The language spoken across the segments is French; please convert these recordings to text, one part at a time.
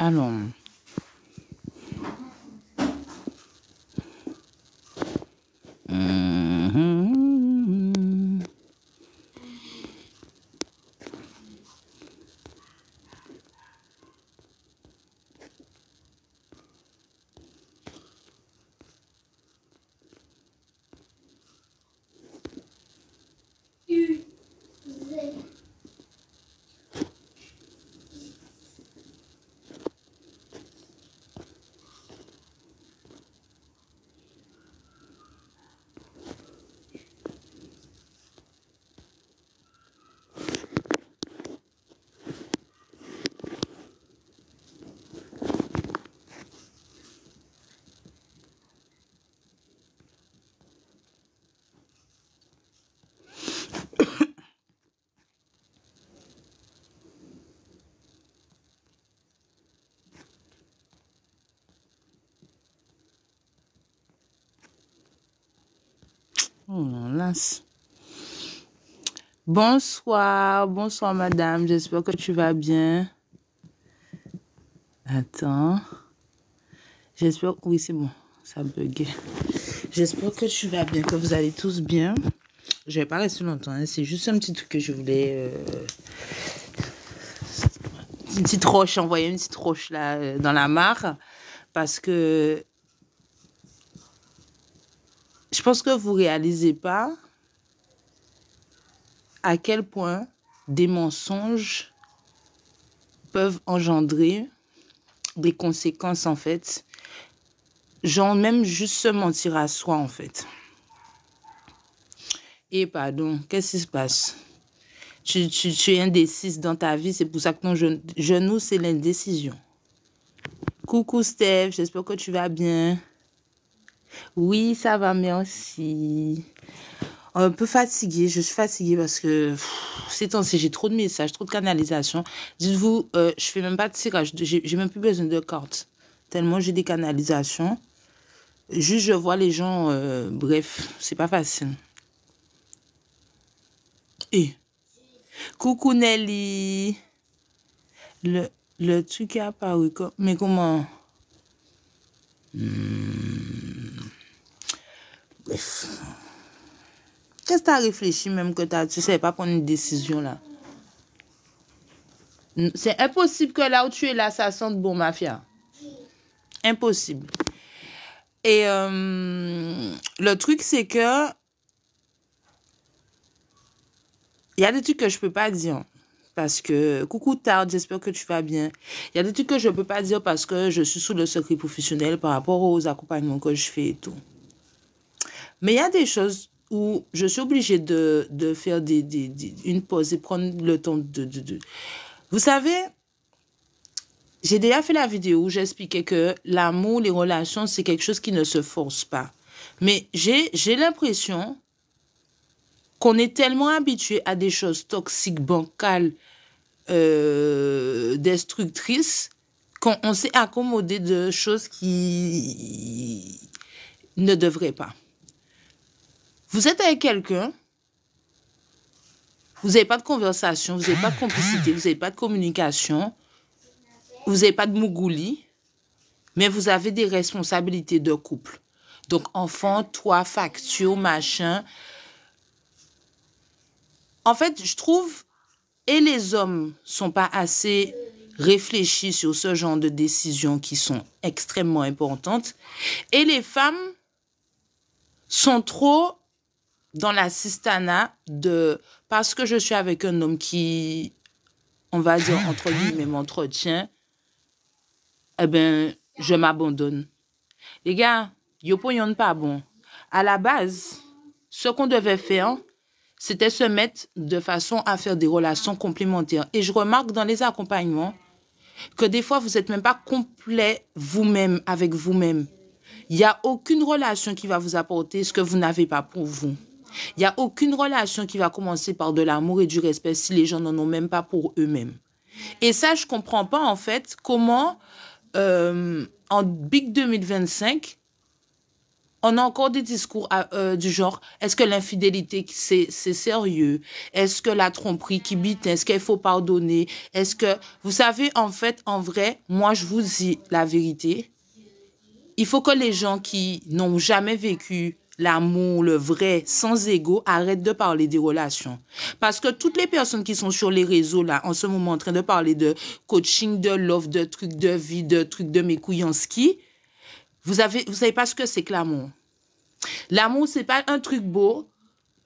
Allons. Oh là. Bonsoir, bonsoir madame, j'espère que tu vas bien. Attends. J'espère, oui c'est bon, ça buguait. J'espère que tu vas bien, que vous allez tous bien. Je vais pas rester longtemps, hein. C'est juste un petit truc que je voulais... Une petite roche, envoyer une petite roche là dans la mare. Parce que... Je pense que vous réalisez pas à quel point des mensonges peuvent engendrer des conséquences, en fait. Genre, même juste se mentir à soi, en fait. Et pardon, qu'est-ce qui se passe? Tu es indécise dans ta vie, c'est pour ça que ton genou, c'est l'indécision. Coucou Steph, j'espère que tu vas bien. Oui, ça va, merci. Un peu fatiguée, je suis fatiguée parce que ces temps-ci, j'ai trop de messages, trop de canalisations. Dites-vous, je fais même pas de tirage, j'ai même plus besoin de cartes. Tellement j'ai des canalisations. Juste, je vois les gens, bref, c'est pas facile. Et coucou Nelly. Le truc est apparu, mais comment? Bref. Qu'est-ce que tu as réfléchi même que tu ne savais pas prendre une décision là? C'est impossible que là où tu es là, ça sente bon, mafia. Impossible. Et le truc, c'est que il y a des trucs que je peux pas dire. Parce que, coucou Tard, j'espère que tu vas bien. Il y a des trucs que je peux pas dire parce que je suis sous le secret professionnel par rapport aux accompagnements que je fais et tout. Mais il y a des choses où je suis obligée de faire une pause et prendre le temps de... Vous savez, j'ai déjà fait la vidéo où j'expliquais que l'amour, les relations, c'est quelque chose qui ne se force pas. Mais j'ai l'impression qu'on est tellement habitué à des choses toxiques, bancales, destructrices, qu'on s'est accommodé de choses qui ne devraient pas. Vous êtes avec quelqu'un, vous n'avez pas de conversation, vous n'avez pas de complicité, vous n'avez pas de communication, vous n'avez pas de mougouli, mais vous avez des responsabilités de couple. Donc, enfant, toit, facture, machin. En fait, je trouve, et les hommes sont pas assez réfléchis sur ce genre de décisions qui sont extrêmement importantes, et les femmes sont trop dans l'assistanat de... Parce que je suis avec un homme qui, on va dire, entre guillemets, m'entretient, eh ben, je m'abandonne. Les gars, yo pognon pas bon. À la base, ce qu'on devait faire, c'était se mettre de façon à faire des relations complémentaires. Et je remarque dans les accompagnements que des fois, vous n'êtes même pas complet vous-même avec vous-même. Il n'y a aucune relation qui va vous apporter ce que vous n'avez pas pour vous. Il n'y a aucune relation qui va commencer par de l'amour et du respect si les gens n'en ont même pas pour eux-mêmes. Et ça, je ne comprends pas en fait comment, en Big 2025, On a encore des discours du genre, est-ce que l'infidélité, c'est sérieux? Est-ce que la tromperie qui bite, est-ce qu'il faut pardonner? Est-ce que, vous savez, en fait, en vrai, moi, je vous dis la vérité. Il faut que les gens qui n'ont jamais vécu l'amour, le vrai, sans ego, arrêtent de parler des relations. Parce que toutes les personnes qui sont sur les réseaux, là, en ce moment, en train de parler de coaching, de love, de trucs de vie, de trucs de mes couilles en ski, vous savez pas ce que c'est que l'amour. L'amour, c'est pas un truc beau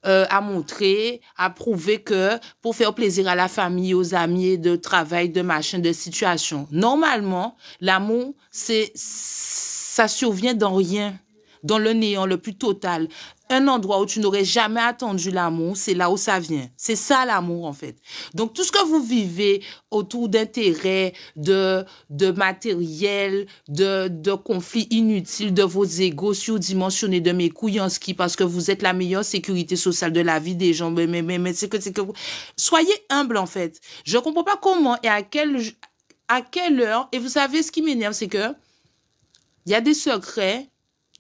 à montrer, à prouver que pour faire plaisir à la famille, aux amis, de travail, de machin, de situation. Normalement, l'amour, ça survient dans rien, dans le néant le plus total. Un endroit où tu n'aurais jamais attendu l'amour, c'est là où ça vient. C'est ça l'amour, en fait. Donc, tout ce que vous vivez autour d'intérêts, de matériel, de conflits inutiles, de vos égos surdimensionnés, de mes couilles en ski, parce que vous êtes la meilleure sécurité sociale de la vie des gens. Mais c'est que vous... Soyez humble, en fait. Je comprends pas comment et à quelle heure. Et vous savez, ce qui m'énerve, c'est que il y a des secrets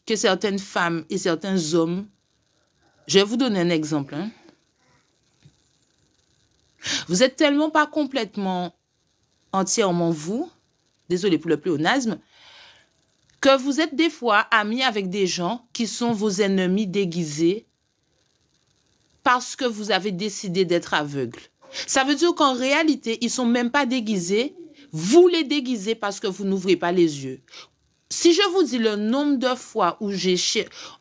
que certaines femmes et certains hommes. Je vais vous donner un exemple. Hein. Vous êtes tellement pas complètement, entièrement vous, désolé pour le pléonasme, que vous êtes des fois amis avec des gens qui sont vos ennemis déguisés parce que vous avez décidé d'être aveugle. Ça veut dire qu'en réalité, ils sont même pas déguisés. Vous les déguisez parce que vous n'ouvrez pas les yeux. Si je vous dis le nombre de fois où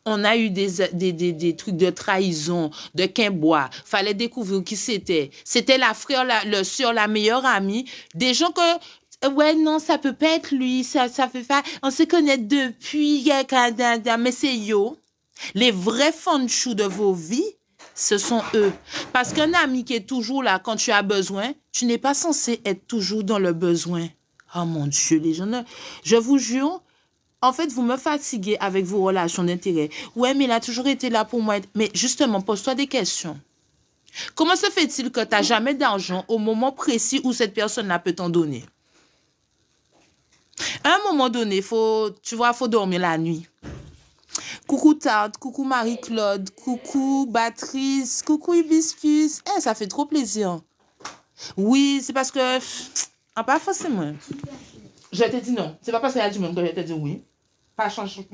on a eu des trucs de trahison, de quimbois, fallait découvrir qui c'était. C'était la frère, le soeur, la meilleure amie. Des gens que, ouais, non, ça peut pas être lui, ça fait pas, on se connaît depuis, mais c'est yo. Les vrais fanchous de vos vies, ce sont eux. Parce qu'un ami qui est toujours là quand tu as besoin, tu n'es pas censé être toujours dans le besoin. Oh mon Dieu, les gens, je vous jure, en fait, vous me fatiguez avec vos relations d'intérêt. Ouais, mais il a toujours été là pour moi. Mais justement, pose-toi des questions. Comment se fait-il que tu n'as jamais d'argent au moment précis où cette personne-là peut t'en donner? À un moment donné, tu vois, faut dormir la nuit. Coucou Tarte, coucou Marie-Claude, coucou Batrice, coucou Hibiscus. Ça fait trop plaisir. Oui, c'est parce que... pas forcément. Je t'ai dit non. C'est pas parce qu'il y a du monde que je t'ai dit oui. Pas changer.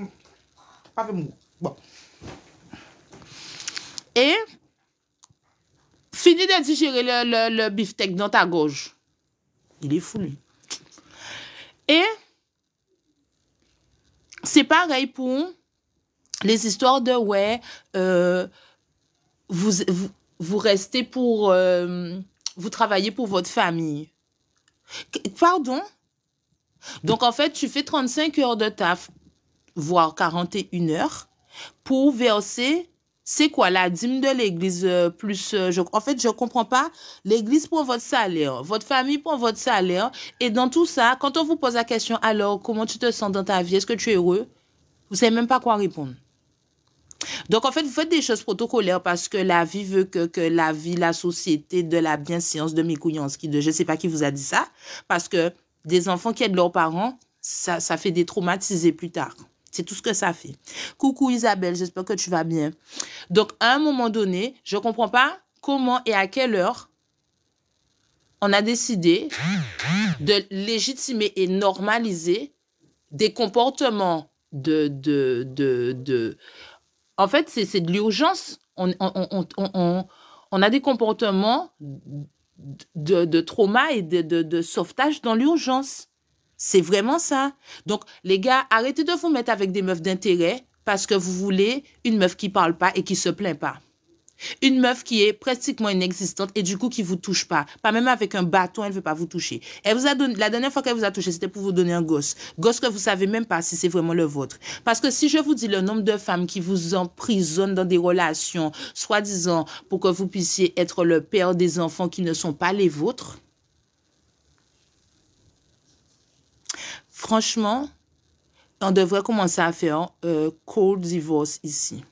Pas fait mou. Bon. Et fini de digérer le beefsteak dans ta gorge. Il est fou, lui. Et c'est pareil pour les histoires de ouais, vous restez pour... vous travaillez pour votre famille. Pardon? Donc, en fait, tu fais 35 heures de taf, voire 41 heures, pour verser, c'est quoi, la dîme de l'église plus... en fait, je ne comprends pas. L'église prend votre salaire, votre famille prend votre salaire, et dans tout ça, quand on vous pose la question, alors, comment tu te sens dans ta vie? Est-ce que tu es heureux? Vous ne savez même pas quoi répondre. Donc, en fait, vous faites des choses protocolaires parce que la vie veut que la vie, la société, de la bienséance, de mes couillanski, de je ne sais pas qui vous a dit ça, parce que des enfants qui aident leurs parents, ça fait des traumatisés plus tard. C'est tout ce que ça fait. Coucou Isabelle, j'espère que tu vas bien. Donc, à un moment donné, je ne comprends pas comment et à quelle heure on a décidé de légitimer et normaliser des comportements En fait, c'est de l'urgence. On a des comportements de trauma et de sauvetage dans l'urgence. C'est vraiment ça. Donc, les gars, arrêtez de vous mettre avec des meufs d'intérêt parce que vous voulez une meuf qui parle pas et qui se plaint pas. Une meuf qui est pratiquement inexistante et du coup qui vous touche pas. Pas même avec un bâton, elle veut pas vous toucher. Elle vous a donné, la dernière fois qu'elle vous a touché, c'était pour vous donner un gosse. Gosse que vous savez même pas si c'est vraiment le vôtre. Parce que si je vous dis le nombre de femmes qui vous emprisonnent dans des relations, soi-disant pour que vous puissiez être le père des enfants qui ne sont pas les vôtres, franchement, on devrait commencer à faire cold divorce ici.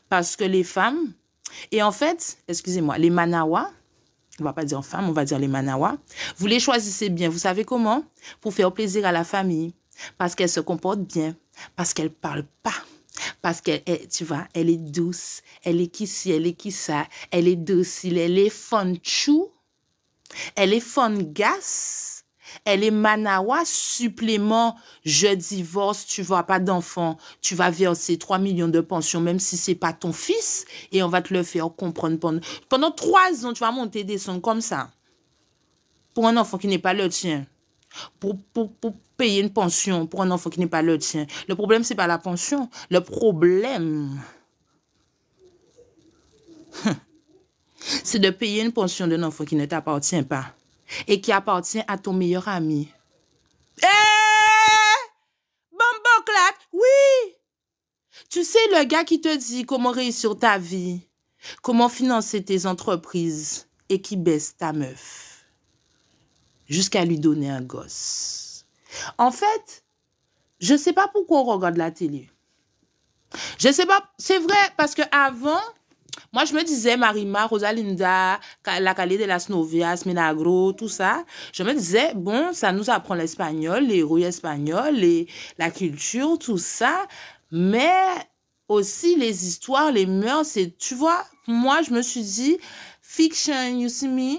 Parce que les femmes, et en fait, excusez-moi, les Manawa, on va pas dire femmes, on va dire les Manawa, vous les choisissez bien. Vous savez comment? Pour faire plaisir à la famille. Parce qu'elles se comportent bien. Parce qu'elles parlent pas. Parce qu'elle, tu vois, elle est douce, elle est qui ci, elle est qui ça, elle est docile, elle est fun chou, elle est fun gas, elle est manawa, supplément, je divorce, tu vois pas d'enfant, tu vas verser 3 millions de pension, même si c'est pas ton fils, et on va te le faire comprendre pendant 3 ans, tu vas monter des sons comme ça, pour un enfant qui n'est pas le tien. Pour payer une pension pour un enfant qui n'est pas le tien. Le problème, c'est pas la pension. Le problème, c'est de payer une pension d'un enfant qui ne t'appartient pas et qui appartient à ton meilleur ami. Bomboclat, oui! Tu sais, le gars qui te dit comment réussir ta vie, comment financer tes entreprises et qui baisse ta meuf jusqu'à lui donner un gosse. En fait, je ne sais pas pourquoi on regarde la télé. Je ne sais pas, c'est vrai, parce qu'avant, moi je me disais Marima, Rosalinda, la Calle de las Novias, Milagro, tout ça. Je me disais, bon, ça nous apprend l'espagnol, les rouilles espagnoles, la culture, tout ça. Mais aussi les histoires, les mœurs, tu vois, moi je me suis dit, fiction, you see me?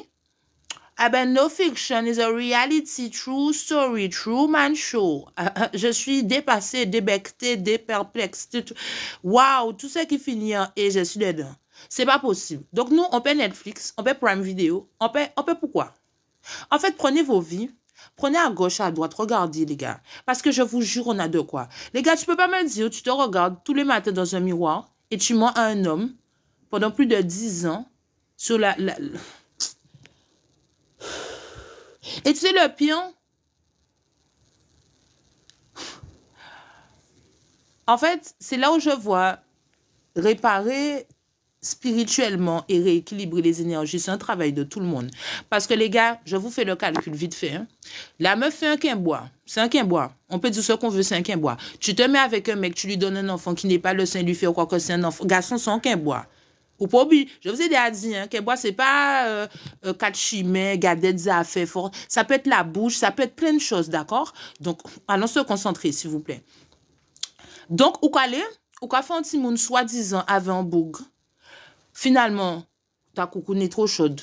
Ah ben, no fiction is a reality, true story, true man show. Je suis dépassée, débectée, déperplexée. Waouh, tout ce qui finit et je suis dedans. C'est pas possible. Donc nous, on paie Netflix, on paie Prime Video, on paie pourquoi? En fait, prenez vos vies, prenez à gauche, à droite, regardez les gars. Parce que je vous jure, on a de quoi. Les gars, tu peux pas me dire, tu te regardes tous les matins dans un miroir et tu mens à un homme pendant plus de 10 ans sur Et tu sais le pire? En fait, c'est là où je vois réparer spirituellement et rééquilibrer les énergies. C'est un travail de tout le monde. Parce que les gars, je vous fais le calcul vite fait. Hein. La meuf fait un quimbois. C'est un quimbois. On peut dire ce qu'on veut, c'est un quimbois. Tu te mets avec un mec, tu lui donnes un enfant qui n'est pas le sein, lui fait quoi que c'est un enfant. Garçon, c'est un quimbois. Ou pas oublier, je vous ai déjà dit, hein, quimbois, c'est pas quatre chimères, gadettes à faire fort. Ça peut être la bouche, ça peut être plein de choses, d'accord? Donc, allons se concentrer, s'il vous plaît. Donc, ou quoi fait un petit monde soi-disant avec un bougre. Finalement, ta coucou n'est trop chaude.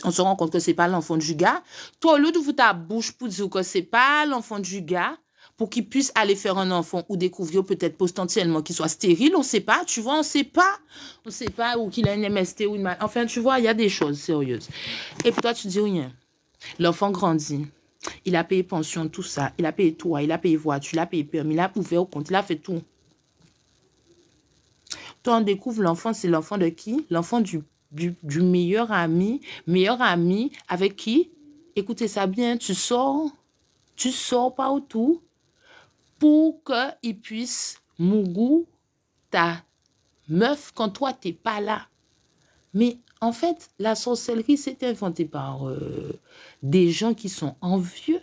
On se rend compte que c'est pas l'enfant du gars. Toi, au lieu d'ouvrir ta bouche pour dire que c'est pas l'enfant du gars, pour qu'il puisse aller faire un enfant ou découvrir peut-être potentiellement qu'il soit stérile, on sait pas, tu vois, on sait pas. On sait pas, ou qu'il a une MST ou une... Enfin, tu vois, il y a des choses sérieuses. Et puis toi, tu dis rien. L'enfant grandit. Il a payé pension, tout ça. Il a payé toit, il a payé voiture, il a payé permis, il a ouvert au compte, il a fait tout. Toi, on découvre l'enfant, c'est l'enfant de qui? L'enfant du meilleur ami avec qui? Écoutez ça bien, tu sors partout pour qu'il puisse mougou ta meuf quand toi, t'es pas là. Mais en fait, la sorcellerie, c'est inventé par des gens qui sont envieux,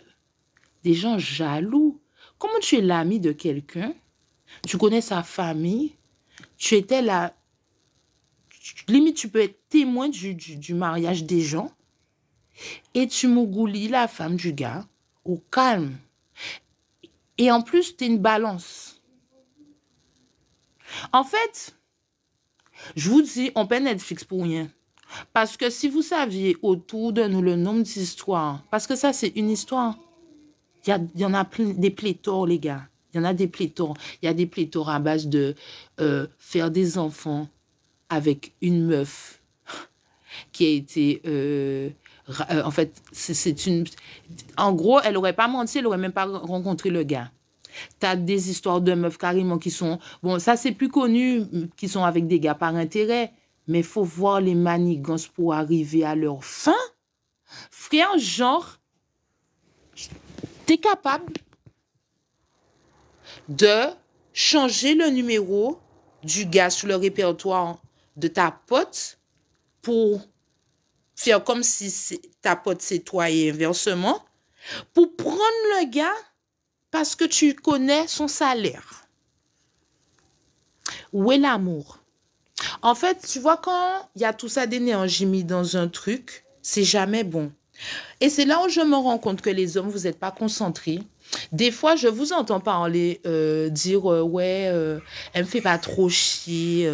des gens jaloux. Comment tu es l'ami de quelqu'un? Tu connais sa famille? Tu étais là, limite tu peux être témoin du mariage des gens et tu mougoulis la femme du gars au calme. Et en plus, tu es une balance. En fait, je vous dis, on paie Netflix pour rien. Parce que si vous saviez autour de nous le nombre d'histoires, parce que ça, c'est une histoire, il y en a plein, des pléthores, les gars. Il y en a des pléthores. Il y a des pléthores à base de faire des enfants avec une meuf qui a été... en fait, c'est une... En gros, elle n'aurait pas menti, elle n'aurait même pas rencontré le gars. Tu as des histoires de meufs carrément qui sont... Bon, ça, c'est plus connu, qui sont avec des gars par intérêt. Mais il faut voir les manigances pour arriver à leur fin. Frère, genre, tu es capable de changer le numéro du gars sur le répertoire de ta pote pour faire comme si ta pote c'est toi et inversement, pour prendre le gars parce que tu connais son salaire. Où est l'amour? En fait, tu vois, quand il y a tout ça d'énergie mis dans un truc, c'est jamais bon. Et c'est là où je me rends compte que les hommes, vous n'êtes pas concentrés. Des fois, je vous entends parler, dire, ouais, elle me fait pas trop chier,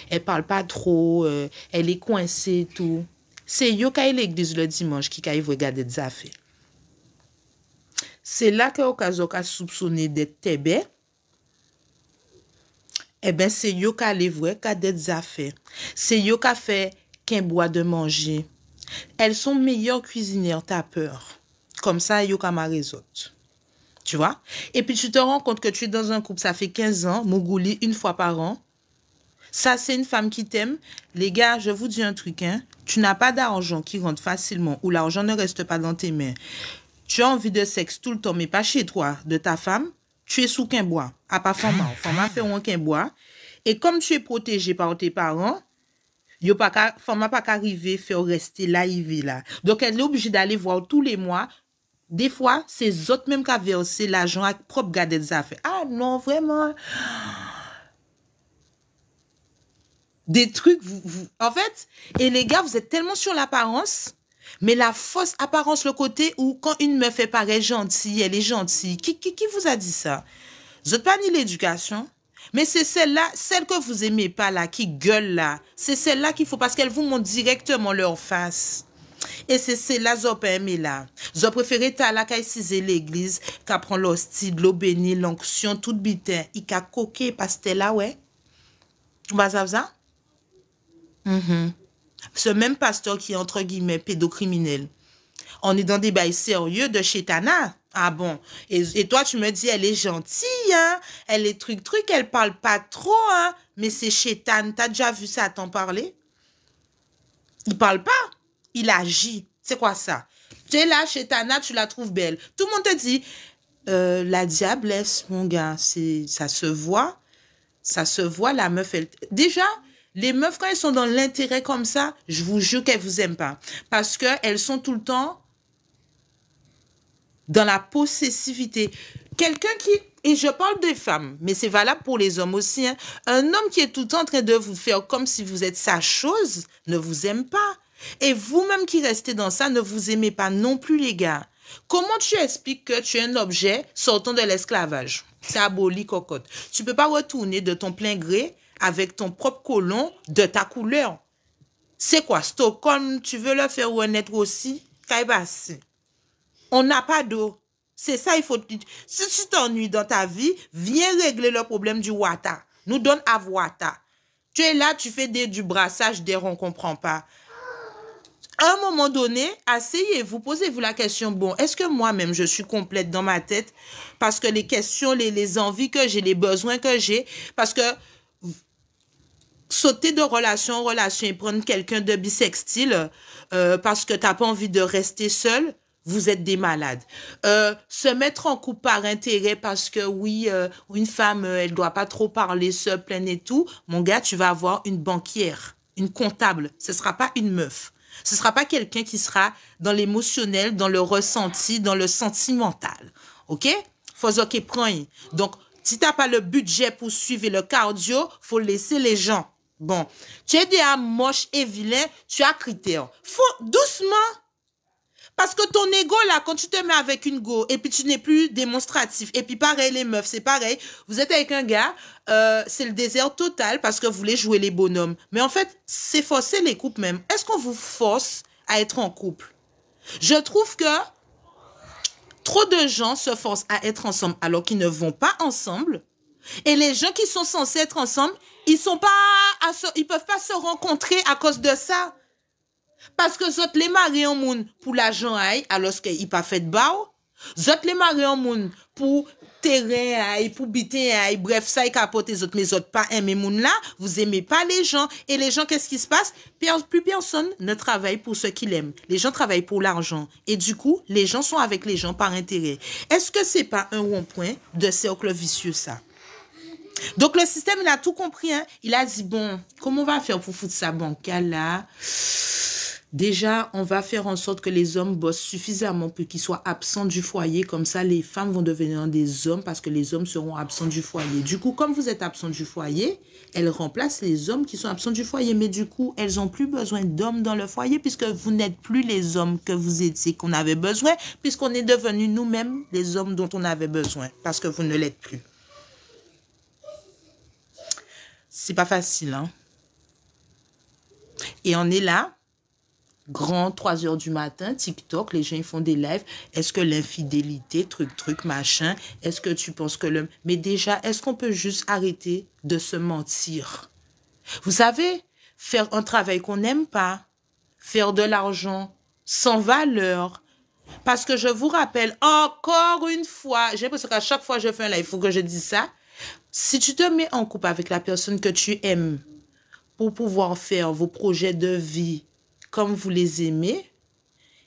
elle parle pas trop, elle est coincée, tout. C'est yo qui l'église le dimanche qui va regarder des affaires. C'est là que au cas où soupçonné d'être tébé, eh ben c'est yo qui les vrai qui des affaires. C'est yo qui fait qu'un bois de manger. Elles sont meilleures cuisinières, t'as peur. Comme ça, yo qui ma résoute. Tu vois? Et puis tu te rends compte que tu es dans un couple, ça fait 15 ans, Mougouli, une fois par an. Ça, c'est une femme qui t'aime. Les gars, je vous dis un truc, hein. Tu n'as pas d'argent qui rentre facilement ou l'argent ne reste pas dans tes mains. Tu as envie de sexe tout le temps, mais pas chez toi, de ta femme. Tu es sous qu'un bois. À pas format. Format fait qu'un bois. Et comme tu es protégé par tes parents, femme pas qu'arriver faire rester là, là. Donc, elle est obligée d'aller voir tous les mois. Des fois, c'est autres même qui ont versé l'argent à propre garder des affaires. Ah non, vraiment. Des trucs, en fait, et les gars, vous êtes tellement sur l'apparence, mais la fausse apparence, le côté où quand une meuf est pareil gentille, elle est gentille. Qui vous a dit ça? Vous n'êtes pas ni l'éducation, mais c'est celle-là, celle que vous aimez pas là, qui gueule là. C'est celle-là qu'il faut, parce qu'elle vous montre directement leur face. Et c'est celle-là, vous aimez là. Vous préférez ta là, qui ciser l'église, qui prend l'hostie, l'eau bénie, l'onction, tout bitin, il a coqué, parce que là, ouais. Bah, ça? Ce même pasteur qui est entre guillemets pédocriminel. On est dans des bails sérieux de chétana. Ah bon. Et toi, tu me dis, elle est gentille, hein. Elle est truc, elle parle pas trop, hein. Mais c'est chétane. T'as déjà vu ça t'en parler? Il parle pas. Il agit. C'est quoi ça? Tu es là, chétana, tu la trouves belle. Tout le monde te dit, la diablesse, mon gars, ça se voit. Ça se voit, la meuf, elle... Déjà, les meufs, quand elles sont dans l'intérêt comme ça, je vous jure qu'elles vous aiment pas. Parce qu'elles sont tout le temps dans la possessivité. Quelqu'un qui... Et je parle des femmes, mais c'est valable pour les hommes aussi. Hein. Un homme qui est tout le temps en train de vous faire comme si vous êtes sa chose, ne vous aime pas. Et vous-même qui restez dans ça, ne vous aimez pas non plus, les gars. Comment tu expliques que tu es un objet sortant de l'esclavage? C'est aboli, cocotte. Tu peux pas retourner de ton plein gré avec ton propre colon de ta couleur. C'est quoi, Stockholm, tu veux le faire renaître aussi? Kaibasi. On n'a pas d'eau. C'est ça, il faut... Si tu t'ennuies dans ta vie, viens régler le problème du wata. Nous donne à wata. Tu es là, tu fais du brassage d'air, on comprend pas. À un moment donné, asseyez-vous, posez-vous la question, bon, est-ce que moi-même, je suis complète dans ma tête? Parce que les questions, les envies que j'ai, les besoins que j'ai, parce que sauter de relation en relation et prendre quelqu'un de bisextile parce que t'as pas envie de rester seul, vous êtes des malades. Se mettre en couple par intérêt parce que oui, une femme, elle doit pas trop parler, se plaindre et tout, mon gars, tu vas avoir une banquière, une comptable, ce sera pas une meuf. Ce sera pas quelqu'un qui sera dans l'émotionnel, dans le ressenti, dans le sentimental. OK? Faut que prenne. Donc, si t'as pas le budget pour suivre le cardio, faut laisser les gens. Bon, tu es déjà moche et vilain, tu as critères. Faut doucement. Parce que ton ego, là, quand tu te mets avec une go, et puis tu n'es plus démonstratif, et puis pareil, les meufs, c'est pareil. Vous êtes avec un gars, c'est le désert total parce que vous voulez jouer les bonhommes. Mais en fait, c'est forcer les couples même. Est-ce qu'on vous force à être en couple? Je trouve que trop de gens se forcent à être ensemble alors qu'ils ne vont pas ensemble. Et les gens qui sont censés être ensemble, ils peuvent pas se rencontrer à cause de ça. Parce que zot les maris en moun pour l'argent aille, alors qu'ils pas fait de bao. Zot les maris en moun pour terrain aille, pour biter aille, bref, ça y capote zot, mais zot pas aimer moun là, vous aimez pas les gens. Et les gens, qu'est-ce qui se passe? Plus personne ne travaille pour ce qu'il aime. Les gens travaillent pour l'argent. Et du coup, les gens sont avec les gens par intérêt. Est-ce que c'est pas un rond-point de cercle vicieux, ça? Donc, le système, il a tout compris, hein. Il a dit, bon, comment on va faire pour foutre ça bancal là? Déjà, on va faire en sorte que les hommes bossent suffisamment pour qu'ils soient absents du foyer. Comme ça, les femmes vont devenir des hommes parce que les hommes seront absents du foyer. Du coup, comme vous êtes absents du foyer, elles remplacent les hommes qui sont absents du foyer. Mais du coup, elles n'ont plus besoin d'hommes dans le foyer puisque vous n'êtes plus les hommes que vous étiez, qu'on avait besoin, puisqu'on est devenus nous-mêmes les hommes dont on avait besoin parce que vous ne l'êtes plus. C'est pas facile, hein? Et on est là. Grand, 3 heures du matin, TikTok, les gens ils font des lives. Est-ce que l'infidélité, truc, machin, est-ce que tu penses que le... Mais déjà, est-ce qu'on peut juste arrêter de se mentir? Vous savez, faire un travail qu'on n'aime pas, faire de l'argent sans valeur. Parce que je vous rappelle, encore une fois, j'ai l'impression qu'à chaque fois que je fais un live, il faut que je dise ça. Si tu te mets en couple avec la personne que tu aimes pour pouvoir faire vos projets de vie, comme vous les aimez,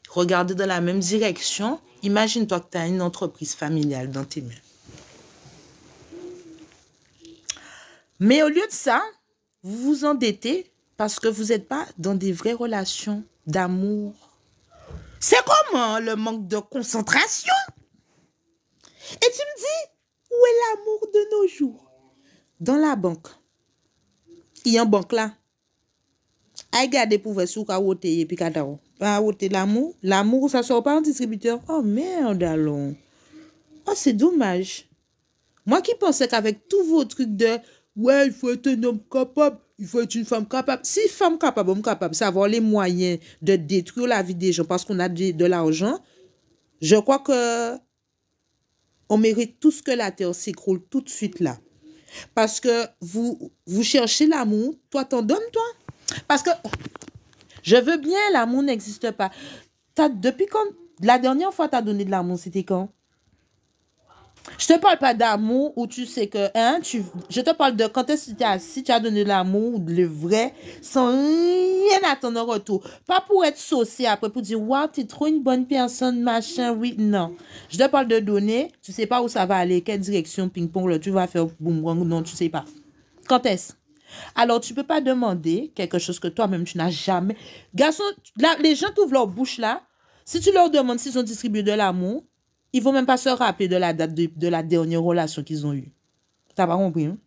regardez dans la même direction, imagine-toi que tu as une entreprise familiale dans tes mains. Mais au lieu de ça, vous vous endettez parce que vous n'êtes pas dans des vraies relations d'amour. C'est comment le manque de concentration? Et tu me dis, où est l'amour de nos jours? Dans la banque. Il y a une banque là. Aïe, gardez pour vous qu'à voter et puis qu'à voter l'amour. L'amour, ça sort pas en distributeur. Oh merde, allons. Oh, c'est dommage. Moi qui pensais qu'avec tous vos trucs de ouais, il faut être un homme capable, il faut être une femme capable. Si femme capable, homme capable, c'est avoir les moyens de détruire la vie des gens parce qu'on a de l'argent, je crois que on mérite tout ce que la terre s'écroule tout de suite là. Parce que vous cherchez l'amour, toi t'en donnes, toi. Parce que je veux bien, l'amour n'existe pas. Depuis quand, la dernière fois tu as donné de l'amour, c'était quand? Je te parle pas d'amour où tu sais que, je te parle de quand est-ce que tu es assis, tu as donné de l'amour, le vrai, sans rien attendre en retour. Pas pour être saucé après, pour dire, waouh, tu es trop une bonne personne, machin, oui, non. Je te parle de donner, tu sais pas où ça va aller, quelle direction, ping-pong, là, tu vas faire boum, non, tu sais pas. Quand est-ce? Alors, tu peux pas demander quelque chose que toi-même, tu n'as jamais. Garçon, là, les gens t'ouvrent leur bouche là. Si tu leur demandes s'ils ont distribué de l'amour, ils vont même pas se rappeler de la date de la dernière relation qu'ils ont eue. T'as pas compris, hein?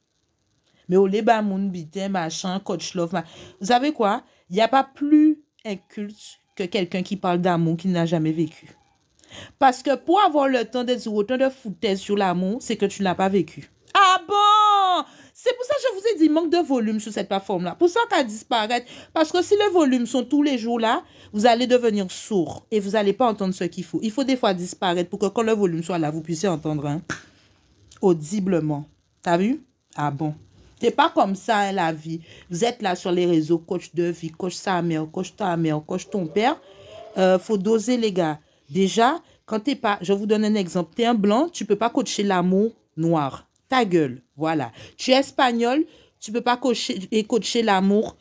Mais au débat, mon bitin, machin, coach love, vous savez quoi? Il n'y a pas plus inculte que quelqu'un qui parle d'amour qu'il n'a jamais vécu. Parce que pour avoir le temps de dire autant de foutaise sur l'amour, c'est que tu ne l'as pas vécu. Ah bon? C'est pour ça que je vous ai dit, manque de volume sur cette plateforme-là. Pour ça qu'elle disparaît. Parce que si les volumes sont tous les jours là, vous allez devenir sourd et vous n'allez pas entendre ce qu'il faut. Il faut des fois disparaître pour que quand le volume soit là, vous puissiez entendre, hein, audiblement. T'as vu? Ah bon. C'est pas comme ça, hein, la vie. Vous êtes là sur les réseaux, coach de vie, coach sa mère, coach ta mère, coach ton père. Faut doser, les gars. Déjà, quand t'es pas, je vous donne un exemple. T'es un blanc, tu peux pas coacher l'amour noir. Ta gueule, voilà. Tu es espagnol, tu peux pas coacher l'amour.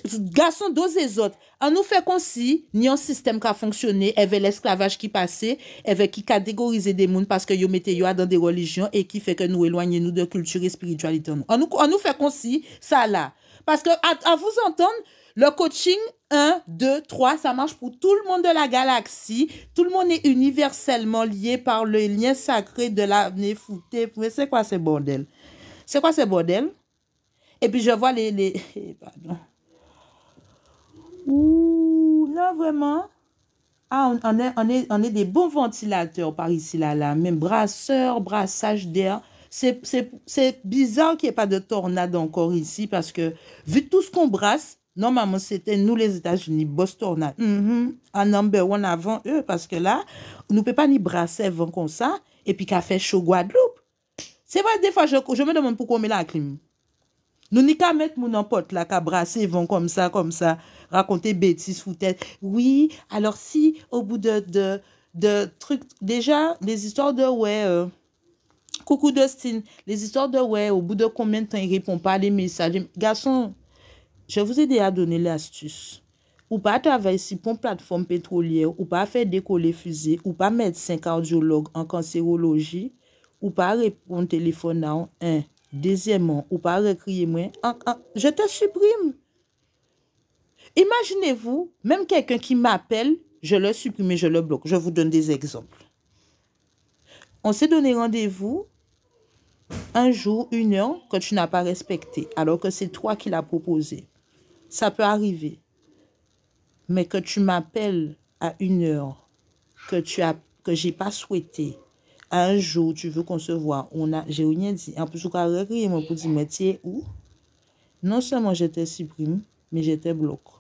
Garçon, dose les autres. On nous fait comme si, ni un système qui a fonctionné, avec l'esclavage qui passait, avec qui catégorisait des mondes parce que yo mettez yo dans des religions et qui fait que nous éloignons nous de culture et spiritualité. On nous fait comme si, ça là. Parce que, à vous entendre, le coaching 1, 2, 3, ça marche pour tout le monde de la galaxie. Tout le monde est universellement lié par le lien sacré de l'avenir fouté. Mais c'est quoi ce bordel? C'est quoi ce bordel? Et puis je vois pardon. Ouh, non, vraiment. Ah, on est des bons ventilateurs par ici, là. Même brasseurs, brassage d'air. C'est bizarre qu'il n'y ait pas de tornade encore ici parce que, vu tout ce qu'on brasse, normalement, c'était nous, les États-Unis, boss tornade. En number one avant eux parce que là, on ne peut pas ni brasser avant comme ça et puis qu'à faire chaud Guadeloupe. C'est vrai, des fois, je me demande pourquoi on met la clim. Nous n'y qu'à mettre mon pote là, qu'à brasser, vont comme ça, raconter bêtises, foutaises. Oui, alors si, au bout de trucs, déjà, les histoires de ouais, coucou Dustin, les histoires de ouais, au bout de combien de temps il répond pas à les messages. Garçon, je vous ai déjà donné l'astuce. Ou pas travailler sur une plateforme pétrolière, ou pas faire décoller fusée, ou pas médecin cardiologue en cancérologie, ou pas répondre au téléphone à un. Deuxièmement, ou pas recrier moi, je te supprime. Imaginez-vous, même quelqu'un qui m'appelle, je le supprime et je le bloque. Je vous donne des exemples. On s'est donné rendez-vous un jour, une heure, que tu n'as pas respecté, alors que c'est toi qui l'as proposé. Ça peut arriver. Mais que tu m'appelles à une heure, que j'ai pas souhaité, un jour, tu veux qu'on se voit, j'ai rien dit. En plus, tu as récrit moi pour dire, mais tu es où? Non seulement j'étais supprime, mais j'étais bloqué.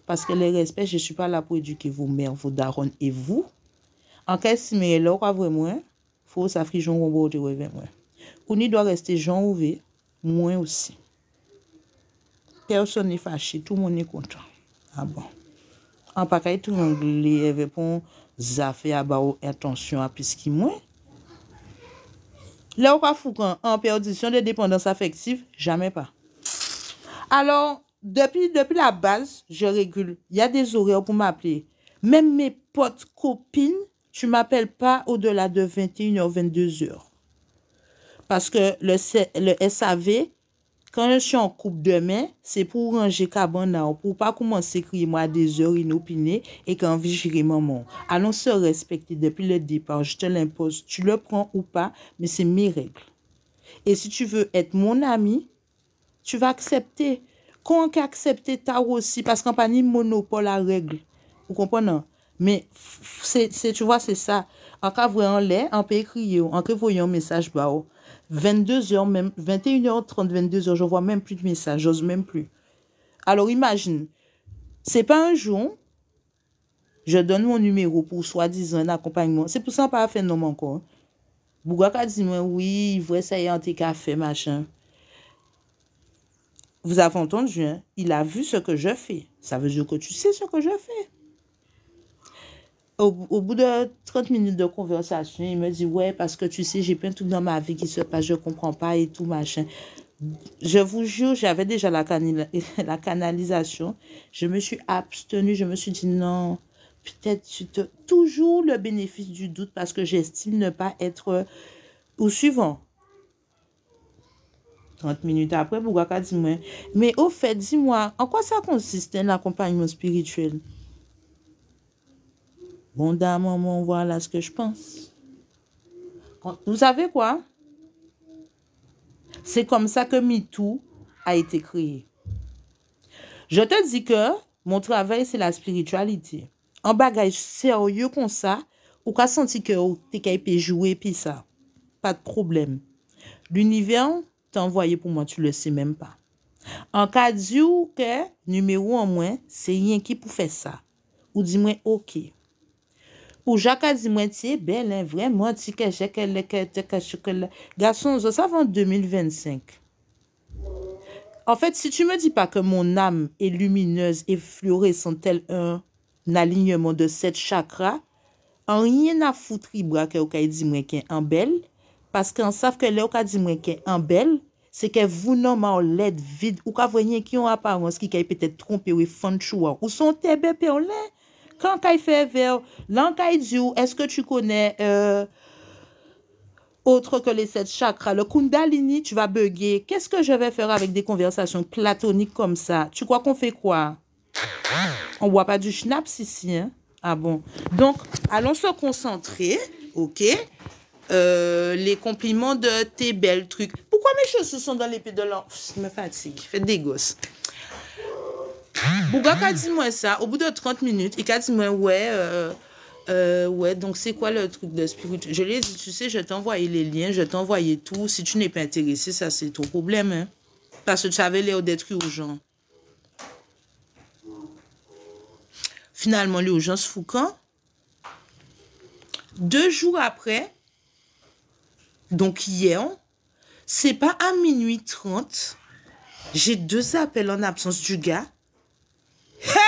Parce que les respects, je ne suis pas là pour éduquer vos mères, vos darons et vous. En cas si mais là, quoi vraiment, faut s'affriger Jean Rombo de revenir. On y doit rester Jean Ouvé, moi aussi. Personne n'est fâché, tout le monde est content. Ah bon. En paquet tout anglais répond zafé à bao attention à puisqu'il moins. Là, on va foutre en perdition de dépendance affective, jamais pas. Alors, depuis la base, je régule. Il y a des horaires pour m'appeler. Même mes potes, copines, tu m'appelles pas au-delà de 21h, 22h. Parce que le SAV, quand je suis en couple demain, c'est pour ranger cabana, pour pas commencer à crier moi à des heures inopinées et quand vigiler maman. Allons se respecter depuis le départ. Je te l'impose. Tu le prends ou pas, mais c'est mes règles. Et si tu veux être mon ami, tu vas accepter. Quand on accepte ta aussi, parce qu'on n'a pas ni monopole à règle. Vous comprenez? Mais, tu vois, c'est ça. En cas voyant l'air, on peut écrire, en cas voyant un message, 22h même, 21h30, 22h, je vois même plus de messages, j'ose même plus. Alors, imagine, c'est pas un jour, je donne mon numéro pour soi-disant un accompagnement. C'est pour ça qu'on n'a pas fait nom encore. Bougaka dit, oui, il voit ça y est, en café, machin. Vous avez entendu, hein? Il a vu ce que je fais. Ça veut dire que tu sais ce que je fais. Au bout de 30 minutes de conversation, il me dit, ouais, parce que tu sais, j'ai plein de trucs dans ma vie qui se passent, je comprends pas et tout, machin. Je vous jure, j'avais déjà la canalisation. Je me suis abstenue, je me suis dit, non, peut-être toujours le bénéfice du doute parce que j'estime ne pas être au suivant. 30 minutes après, Bougaka dit moi, mais au fait, dis-moi, en quoi ça consiste un accompagnement spirituel? Bon, dame, maman, voilà ce que je pense. Vous savez quoi? C'est comme ça que MeToo a été créé. Je te dis que mon travail, c'est la spiritualité. En bagage sérieux comme ça, ou qu'à sentir que tu es jouer, puis ça. Pas de problème. L'univers t'a envoyé pour moi, tu le sais même pas. En cas de que numéro en moins, c'est rien qui pour faire ça. Ou dis-moi, ok. Ou Jacques a dit, moi, tu es belle, hein, vraiment, tu que garçon, ça va en 2025. En fait, si tu me dis pas que mon âme est lumineuse et fluorescente tel un alignement de 7 chakras, en rien à foutre, Ibra, que vous dit moi qu'est en belle, parce qu'on savent que là, vous dit moi qu'est en belle, c'est que vous non l'aide vide, ou qu'à voyez qui ont apparence qui peut-être trompé ou font choix, ou sont tes bébés en l'air. Quand il fait vers, l'encaille dit, est-ce que tu connais autre que les 7 chakras, le Kundalini, tu vas bugger. Qu'est-ce que je vais faire avec des conversations platoniques comme ça? Tu crois qu'on fait quoi? On boit pas du schnapps ici, hein? Ah bon. Donc, allons se concentrer, ok? Les compliments de tes belles trucs. Pourquoi mes chaussures sont dans l'épée de l'an? Ça me fatigue. Faites des gosses. Bougaka dit moi ça, au bout de 30 minutes, il a dit moi, ouais, donc c'est quoi le truc de spirituel? Je lui ai dit, tu sais, je t'ai envoyé les liens, je t'ai envoyé tout. Si tu n'es pas intéressé, ça c'est ton problème, hein? Parce que tu avais l'air d'être urgent. Finalement, l'urgence fou quand? 2 jours après, donc hier, c'est pas à minuit 30, j'ai 2 appels en absence du gars. Hey!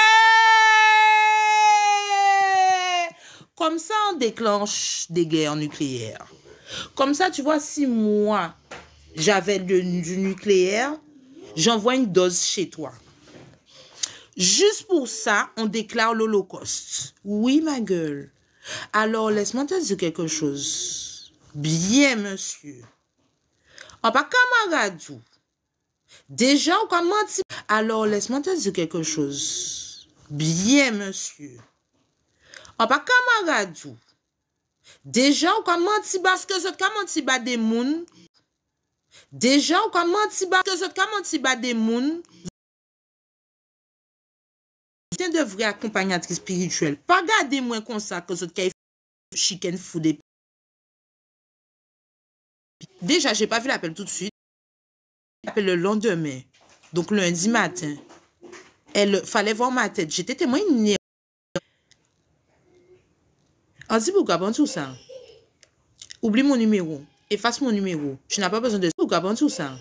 Comme ça, on déclenche des guerres nucléaires. Comme ça, tu vois, si moi, j'avais du nucléaire, j'envoie une dose chez toi. Juste pour ça, on déclare l'Holocauste. Oui, ma gueule. Alors, laisse-moi te dire quelque chose. Bien, monsieur. En pas camarade. Déjà, on commence. Alors, laisse-moi te dire quelque chose. Bien, monsieur. En pas camaradou. Déjà, on a menti parce que vous avez menti bas des moun. Déjà, on a menti parce que vous avez menti bas des moun. Vous êtes de vraie accompagnatrice spirituelle. Pas garder moins comme ça que vous avez chicken food. Déjà, j'ai pas vu l'appel tout de suite. L'appel le lendemain. Donc, lundi matin. Elle fallait voir ma tête. J'étais tellement énervée. On dit pourquoi bon tout ça? Oublie mon numéro. Efface mon numéro. Je n'ai pas besoin de pourquoi bon tout ça?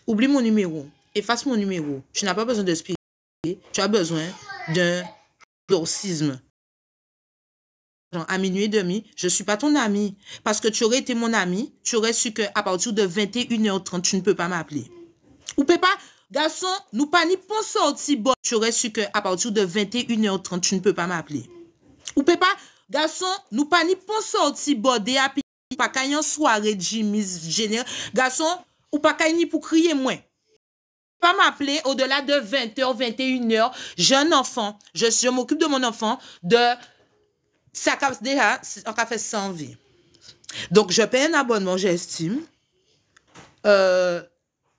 Oublie mon numéro. Efface mon numéro. Tu n'as pas besoin de spiritualité. Tu as besoin d'un exorcisme. À minuit et demi, je ne suis pas ton ami. Parce que tu aurais été mon ami, tu aurais su qu'à partir de 21h30, tu ne peux pas m'appeler. Ou peut pas, garçon, nous pas ni pour sortir bon. Tu aurais su qu'à partir de 21h30, tu ne peux pas m'appeler. Ou peut pas, garçon, nous pas ni pour sortir bordé à pas qu'à une soirée Jimmy général. Garçon, ou pas qu'à ni pour crier moins. Pas m'appeler au-delà de 20h, 21h. Jeune enfant, je m'occupe de mon enfant de ça déjà, on a fait 100 vies. Donc, je paie un abonnement, j'estime.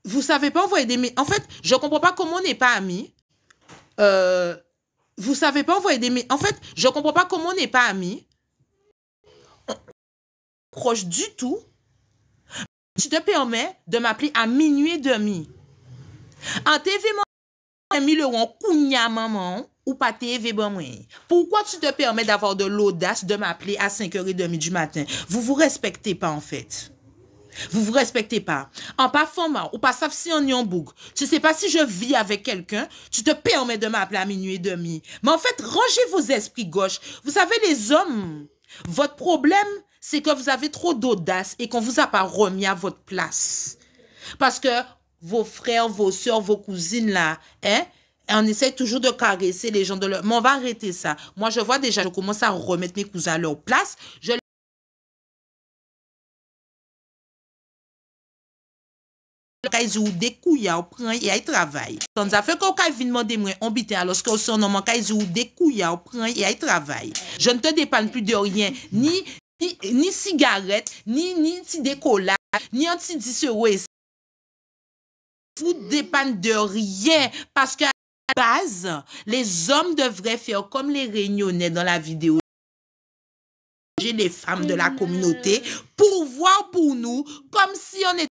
Vous savez pas envoyer des... En fait, je comprends pas comment on n'est pas amis. Vous savez pas envoyer des... En fait, je comprends pas comment on n'est pas amis. Proche du tout. Tu te permets de m'appeler à minuit et demi. En TV, moi, 1000 € en kounya, maman. Ou pas TV, bon, moi. Pourquoi tu te permets d'avoir de l'audace de m'appeler à 5h30 du matin? Vous vous respectez pas, en fait. Vous vous respectez pas. En pas format, ou pas sauf si on y en boucle. Tu sais pas si je vis avec quelqu'un, tu te permets de m'appeler à minuit et demi. Mais en fait, rangez vos esprits gauche. Vous savez, les hommes, votre problème, c'est que vous avez trop d'audace et qu'on vous a pas remis à votre place. Parce que vos frères, vos soeurs, vos cousines, là, hein, on essaie toujours de caresser les gens de leur... Mais on va arrêter ça. Moi, je vois déjà, je commence à remettre mes cousins à leur place. Je ou des couilles au prend et à travail. Quand ça fait qu'on vient demander moi on bite alors que son nom ou des couilles au prend et à travail. Je ne te dépanne plus de rien, ni cigarette, ni décollage, ni anti-dissuasion. Vous dépanne de rien parce que base, les hommes devraient faire comme les réunionnais dans la vidéo. Les femmes de la communauté pour voir pour nous comme si on était